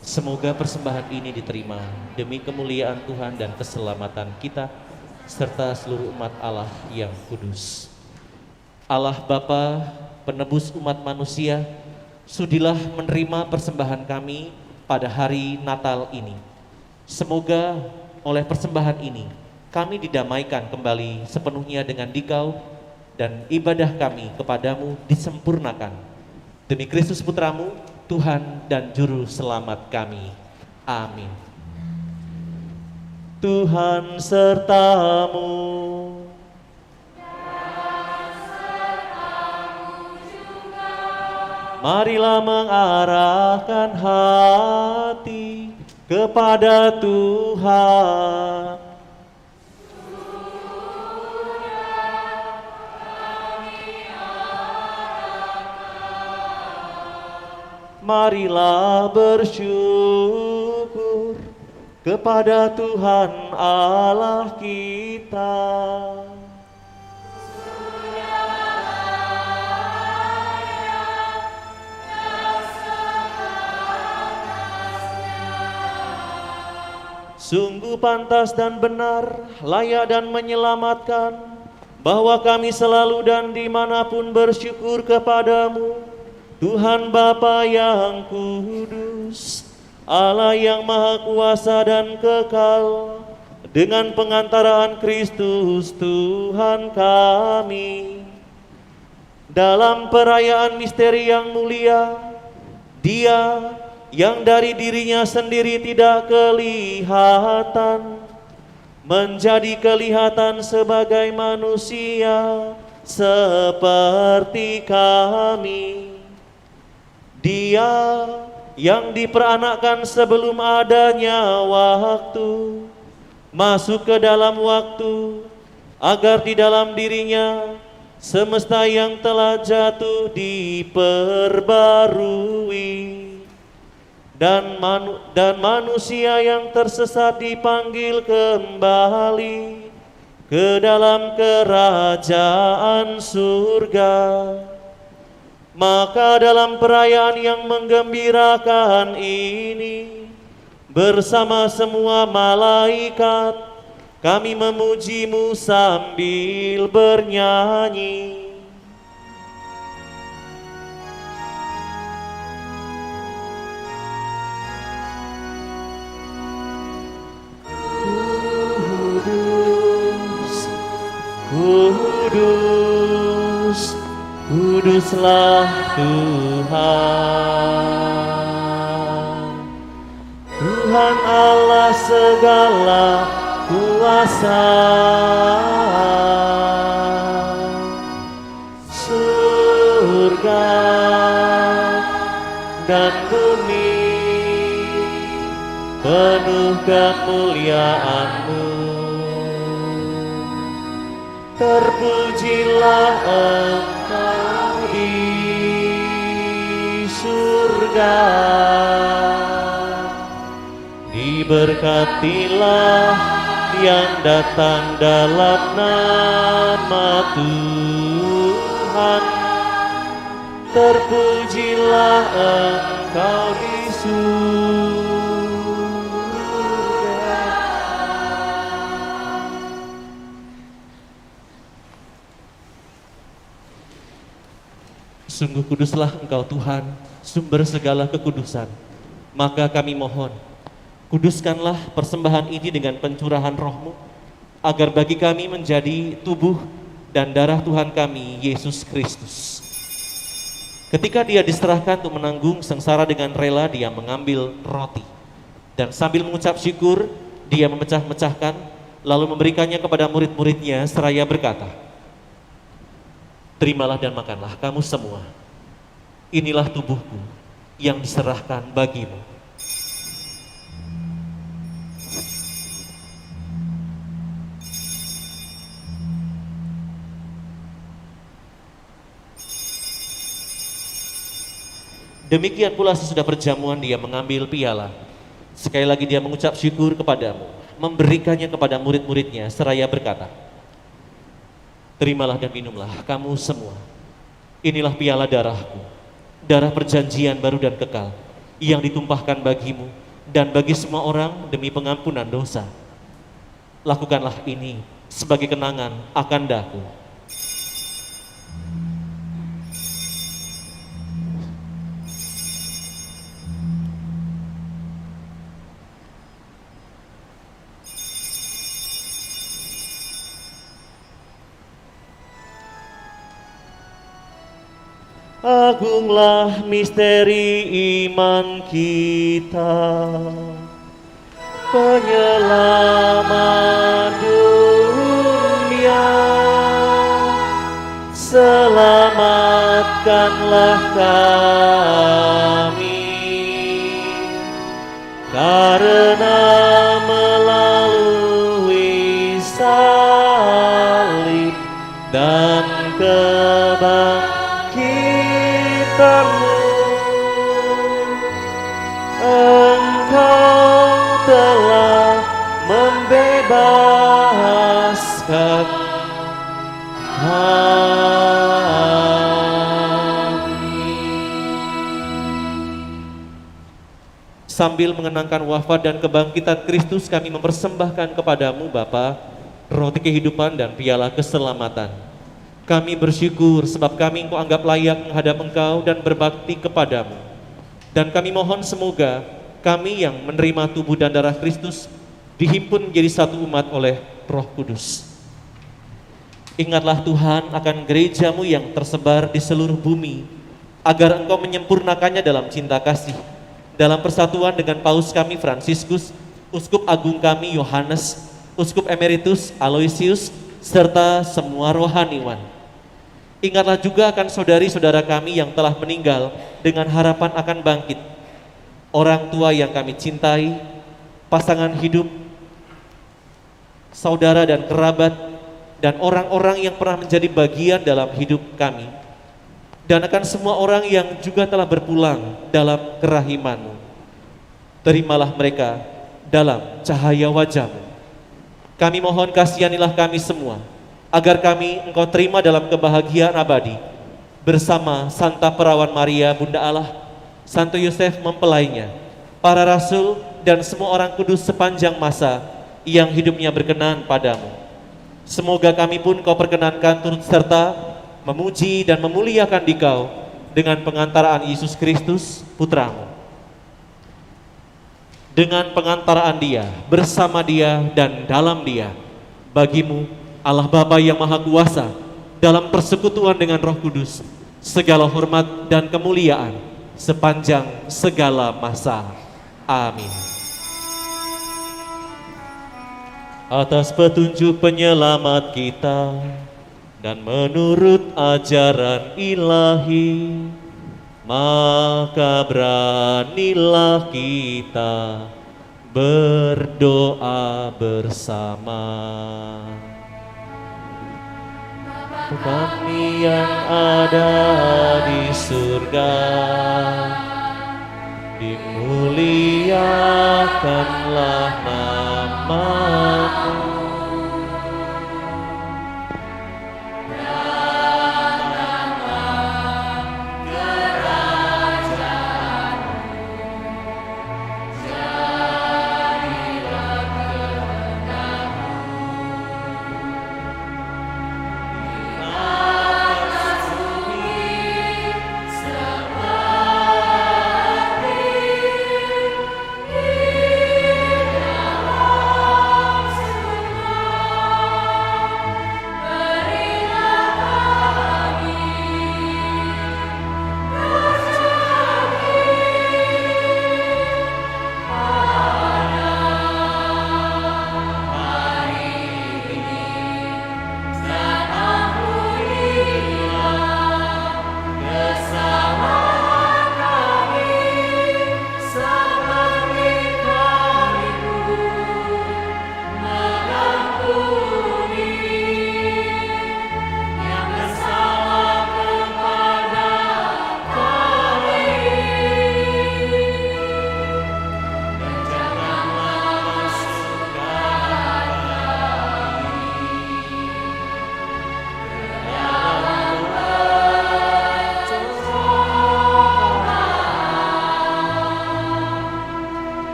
Semoga persembahan ini diterima demi kemuliaan Tuhan dan keselamatan kita serta seluruh umat Allah yang kudus. Allah Bapa, penebus umat manusia, sudilah menerima persembahan kami pada hari Natal ini. Semoga oleh persembahan ini kami didamaikan kembali sepenuhnya dengan Dikau dan ibadah kami kepadamu disempurnakan. Demi Kristus Putramu, Tuhan dan Juru Selamat kami. Amin. Tuhan sertamu. Marilah mengarahkan hati kepada Tuhan. Marilah bersyukur kepada Tuhan Allah kita. Sungguh pantas dan benar, layak dan menyelamatkan, bahwa kami selalu dan dimanapun bersyukur kepadamu, Tuhan Bapa yang kudus, Allah yang maha kuasa dan kekal, dengan pengantaraan Kristus Tuhan kami. Dalam perayaan misteri yang mulia, Dia yang dari dirinya sendiri tidak kelihatan, menjadi kelihatan sebagai manusia seperti kami. Dia yang diperanakkan sebelum adanya waktu, masuk ke dalam waktu, agar di dalam dirinya semesta yang telah jatuh diperbarui, dan manusia yang tersesat dipanggil kembali ke dalam kerajaan surga. Maka dalam perayaan yang menggembirakan ini, bersama semua malaikat, kami memuji-Mu sambil bernyanyi. Kudus, kuduslah Tuhan, Tuhan Allah segala kuasa. Surga dan bumi penuh kemuliaan-Mu. Terpujilah Engkau di surga, diberkatilah yang datang dalam nama Tuhan. Terpujilah Engkau di surga. Sungguh kuduslah Engkau Tuhan, sumber segala kekudusan. Maka kami mohon, kuduskanlah persembahan ini dengan pencurahan Roh-Mu, agar bagi kami menjadi tubuh dan darah Tuhan kami, Yesus Kristus. Ketika Dia diserahkan untuk menanggung sengsara dengan rela, Dia mengambil roti, dan sambil mengucap syukur, Dia memecah-mecahkan, lalu memberikannya kepada murid-muridnya seraya berkata, "Terimalah dan makanlah kamu semua. Inilah tubuhku yang diserahkan bagimu." Demikian pula sesudah perjamuan Dia mengambil piala. Sekali lagi Dia mengucap syukur kepadamu, memberikannya kepada murid-muridnya seraya berkata, "Terimalah dan minumlah kamu semua. Inilah piala darahku, darah perjanjian baru dan kekal, yang ditumpahkan bagimu dan bagi semua orang demi pengampunan dosa. Lakukanlah ini sebagai kenangan akan daku." agunglah misteri iman kita. Penyelamat dunia, selamatkanlah kami, karena melalui salib dan kebangkitan-Mu, Engkau telah membebaskan Sambil mengenangkan wafat dan kebangkitan Kristus, kami mempersembahkan kepadamu Bapa, roti kehidupan dan piala keselamatan. Kami bersyukur sebab kami Engkau anggap layak menghadap Engkau dan berbakti kepadamu. Dan kami mohon semoga kami yang menerima tubuh dan darah Kristus dihimpun menjadi satu umat oleh Roh Kudus. Ingatlah Tuhan akan gereja-Mu yang tersebar di seluruh bumi, agar Engkau menyempurnakannya dalam cinta kasih, dalam persatuan dengan Paus kami Fransiskus, Uskup Agung kami Yohanes, Uskup Emeritus Aloysius, serta semua rohaniwan. Ingatlah juga akan saudari-saudara kami yang telah meninggal dengan harapan akan bangkit, orang tua yang kami cintai, pasangan hidup, saudara dan kerabat, dan orang-orang yang pernah menjadi bagian dalam hidup kami, dan akan semua orang yang juga telah berpulang dalam kerahiman-Mu. Terimalah mereka dalam cahaya wajah-Mu. Kami mohon kasihanilah kami semua, agar kami Engkau terima dalam kebahagiaan abadi, bersama Santa Perawan Maria Bunda Allah, Santo Yosef mempelainya, para rasul dan semua orang kudus sepanjang masa yang hidupnya berkenan padamu. Semoga kami pun Kau perkenankan turut serta memuji dan memuliakan Dikau dengan pengantaraan Yesus Kristus Putra-Mu. Dengan pengantaraan Dia, bersama Dia dan dalam Dia, bagi-Mu Allah Bapa yang Maha Kuasa, dalam persekutuan dengan Roh Kudus, segala hormat dan kemuliaan sepanjang segala masa. Amin. Atas petunjuk penyelamat kita dan menurut ajaran ilahi, maka beranilah kita berdoa bersama. Kami yang ada di surga, dimuliakanlah nama-Mu.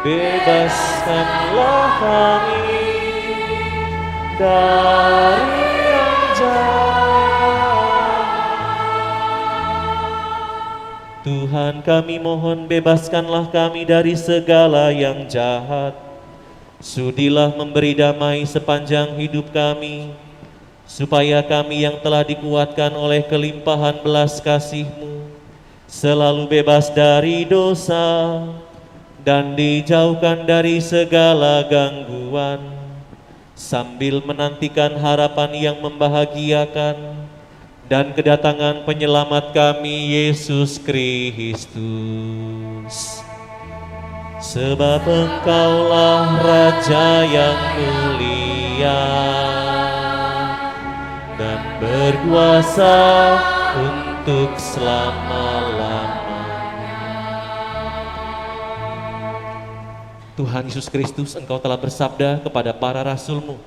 Bebaskanlah kami dari yang jahat. Tuhan, kami mohon bebaskanlah kami dari segala yang jahat. Sudilah memberi damai sepanjang hidup kami, supaya kami yang telah dikuatkan oleh kelimpahan belas kasih-Mu selalu bebas dari dosa dan dijauhkan dari segala gangguan, sambil menantikan harapan yang membahagiakan dan kedatangan penyelamat kami, Yesus Kristus. Sebab Engkaulah Raja yang mulia dan berkuasa untuk selama-lamanya. Tuhan Yesus Kristus, Engkau telah bersabda kepada para rasul-Mu,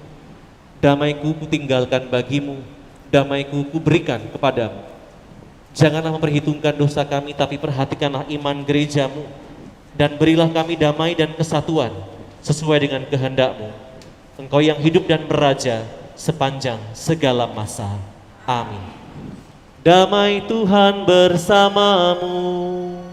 damai-Ku kutinggalkan bagimu, damai-Ku kuberikan kepadamu. Janganlah memperhitungkan dosa kami, tapi perhatikanlah iman gereja-Mu, dan berilah kami damai dan kesatuan sesuai dengan kehendak-Mu. Engkau yang hidup dan beraja sepanjang segala masa. Amin. Damai Tuhan bersamamu.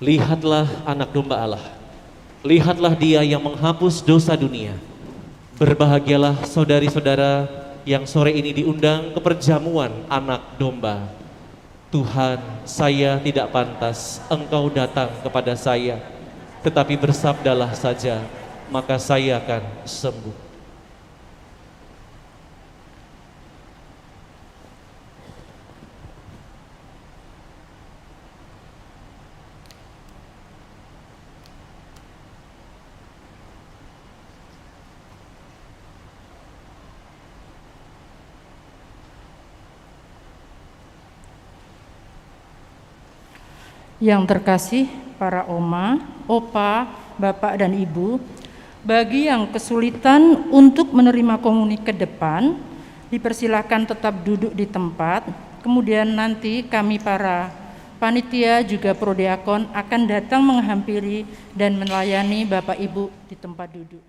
Lihatlah anak domba Allah, lihatlah Dia yang menghapus dosa dunia. Berbahagialah saudari-saudara yang sore ini diundang ke perjamuan anak domba. Tuhan, saya tidak pantas Engkau datang kepada saya, tetapi bersabdalah saja, maka saya akan sembuh. Yang terkasih para oma, opa, bapak dan ibu, bagi yang kesulitan untuk menerima komuni ke depan, dipersilakan tetap duduk di tempat. Kemudian nanti kami para panitia juga prodiakon akan datang menghampiri dan melayani bapak ibu di tempat duduk.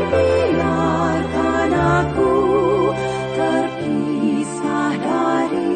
biarkan aku terpisah daripadamu.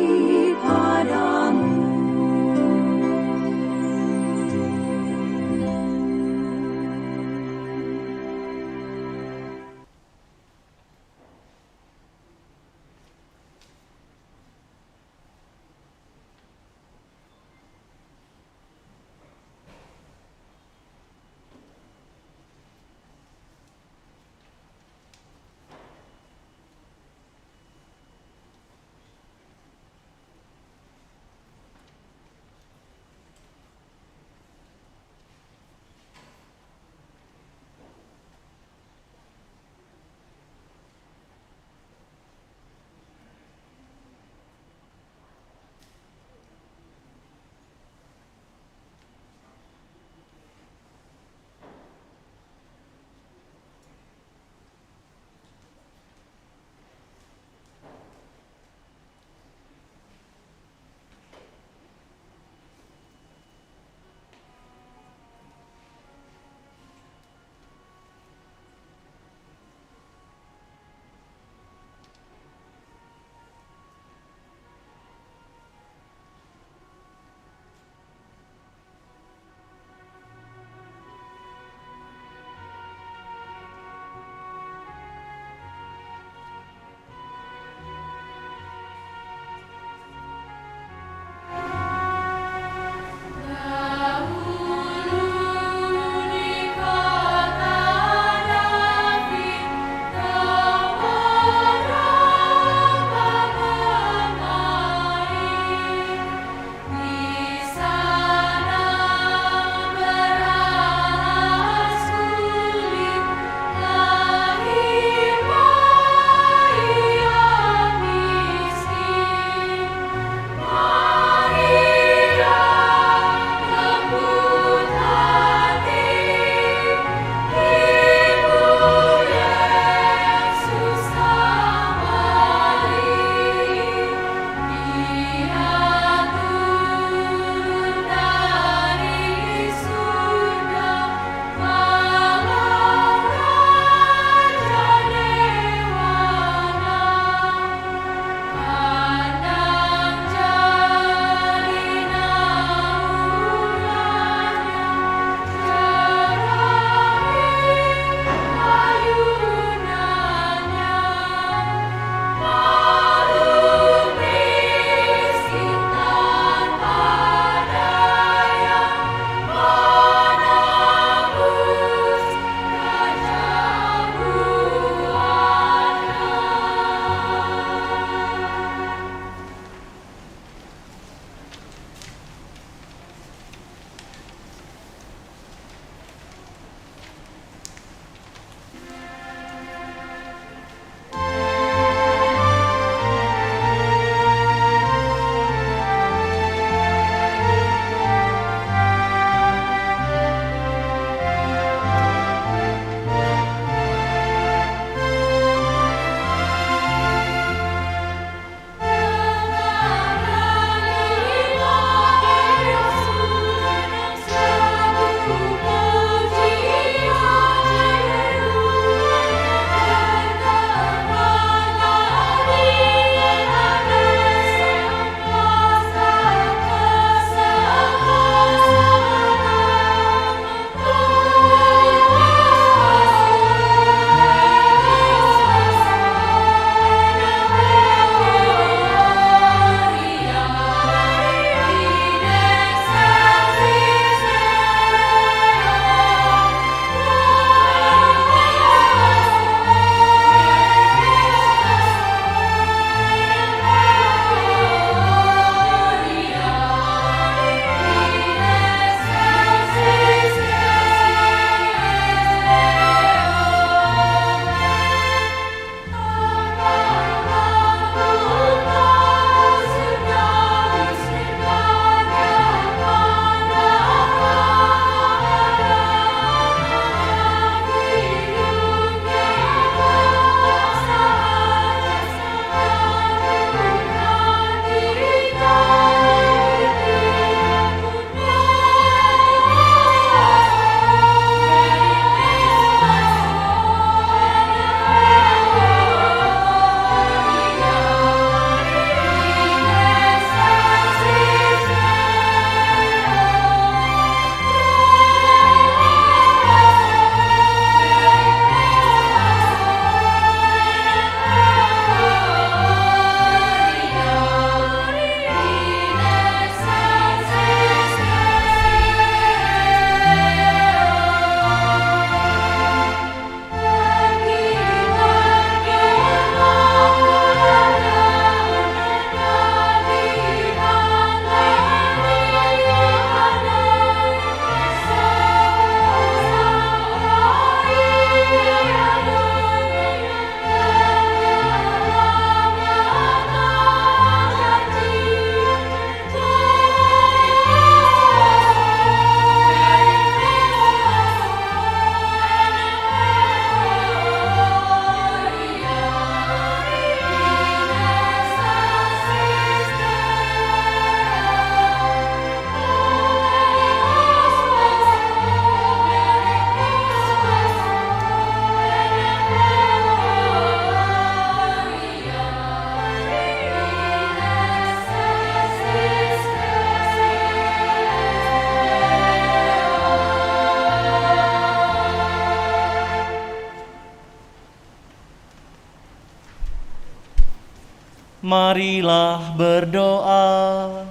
Marilah berdoa.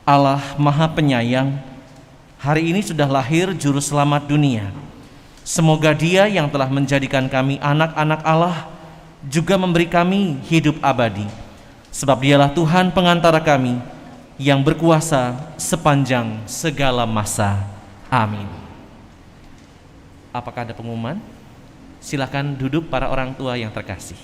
Allah Maha Penyayang, hari ini sudah lahir Juru Selamat dunia. Semoga Dia yang telah menjadikan kami anak-anak Allah juga memberi kami hidup abadi. Sebab Dialah Tuhan pengantara kami yang berkuasa sepanjang segala masa. Amin. Apakah ada pengumuman? Silakan duduk para orang tua yang terkasih.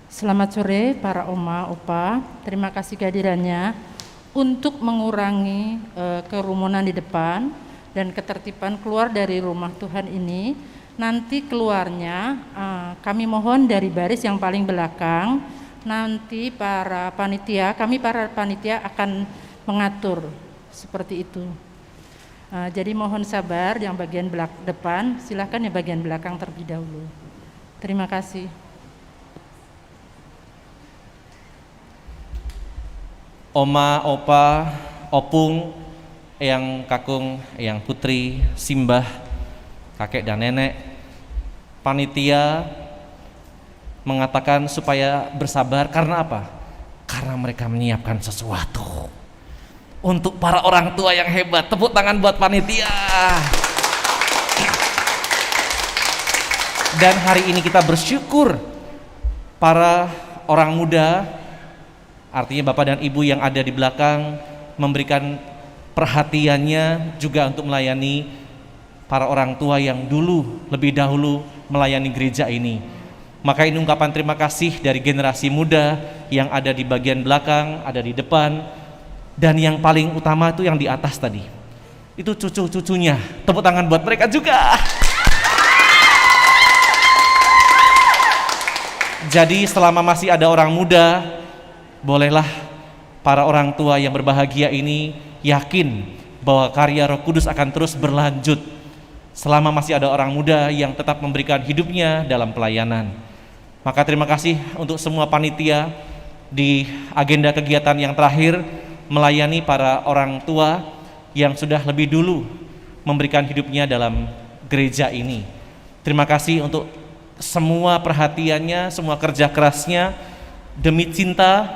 Selamat sore para oma, opa. Terima kasih kehadirannya untuk mengurangi kerumunan di depan dan ketertiban keluar dari rumah Tuhan ini. Nanti keluarnya kami mohon dari baris yang paling belakang. Nanti para panitia akan mengatur seperti itu. Jadi mohon sabar yang bagian depan, silakan yang bagian belakang terlebih dahulu. Terima kasih. Oma, opa, opung, eyang kakung, eyang putri, simbah, kakek dan nenek, panitia mengatakan supaya bersabar. Karena apa? Karena mereka menyiapkan sesuatu untuk para orang tua yang hebat. Tepuk tangan buat panitia. Dan hari ini kita bersyukur para orang muda, artinya bapak dan ibu yang ada di belakang, memberikan perhatiannya juga untuk melayani para orang tua yang lebih dahulu melayani gereja ini. Maka ini ungkapan terima kasih dari generasi muda yang ada di bagian belakang, ada di depan, dan yang paling utama itu yang di atas tadi. Itu cucu-cucunya. Tepuk tangan buat mereka juga. Jadi selama masih ada orang muda, bolehlah para orang tua yang berbahagia ini yakin bahwa karya Roh Kudus akan terus berlanjut selama masih ada orang muda yang tetap memberikan hidupnya dalam pelayanan. Maka terima kasih untuk semua panitia di agenda kegiatan yang terakhir melayani para orang tua yang sudah lebih dulu memberikan hidupnya dalam gereja ini. Terima kasih untuk semua perhatiannya, semua kerja kerasnya demi cinta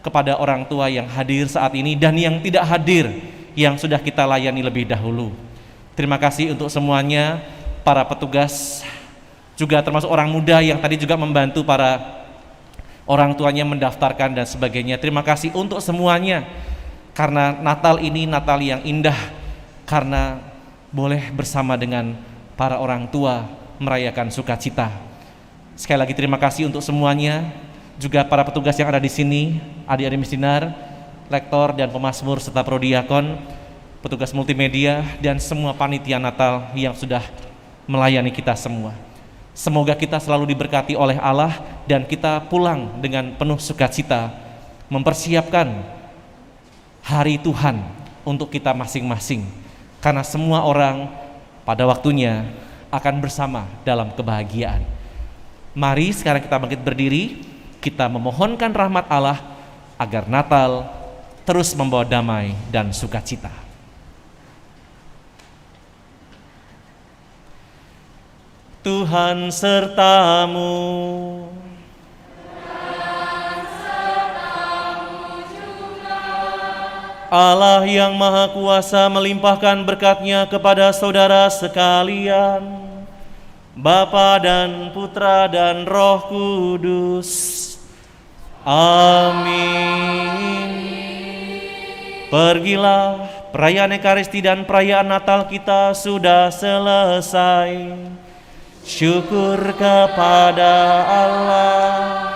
kepada orang tua yang hadir saat ini dan yang tidak hadir yang sudah kita layani lebih dahulu. Terima kasih untuk semuanya, para petugas, juga termasuk orang muda yang tadi juga membantu para orang tuanya mendaftarkan dan sebagainya. Terima kasih untuk semuanya, karena Natal ini Natal yang indah, karena boleh bersama dengan para orang tua merayakan sukacita. Sekali lagi terima kasih untuk semuanya, juga para petugas yang ada di sini, adik-adik misinar, lektor dan pemazmur serta prodiakon, petugas multimedia dan semua panitia Natal yang sudah melayani kita semua. Semoga kita selalu diberkati oleh Allah dan kita pulang dengan penuh sukacita, mempersiapkan hari Tuhan untuk kita masing-masing, karena semua orang pada waktunya akan bersama dalam kebahagiaan. Mari sekarang kita bangkit berdiri, kita memohonkan rahmat Allah agar Natal terus membawa damai dan sukacita. Tuhan sertamu. Allah yang Maha Kuasa melimpahkan berkat-Nya kepada saudara sekalian, Bapa dan Putra dan Roh Kudus. Amin. Pergilah, perayaan Ekaristi dan perayaan Natal kita sudah selesai. Syukur kepada Allah.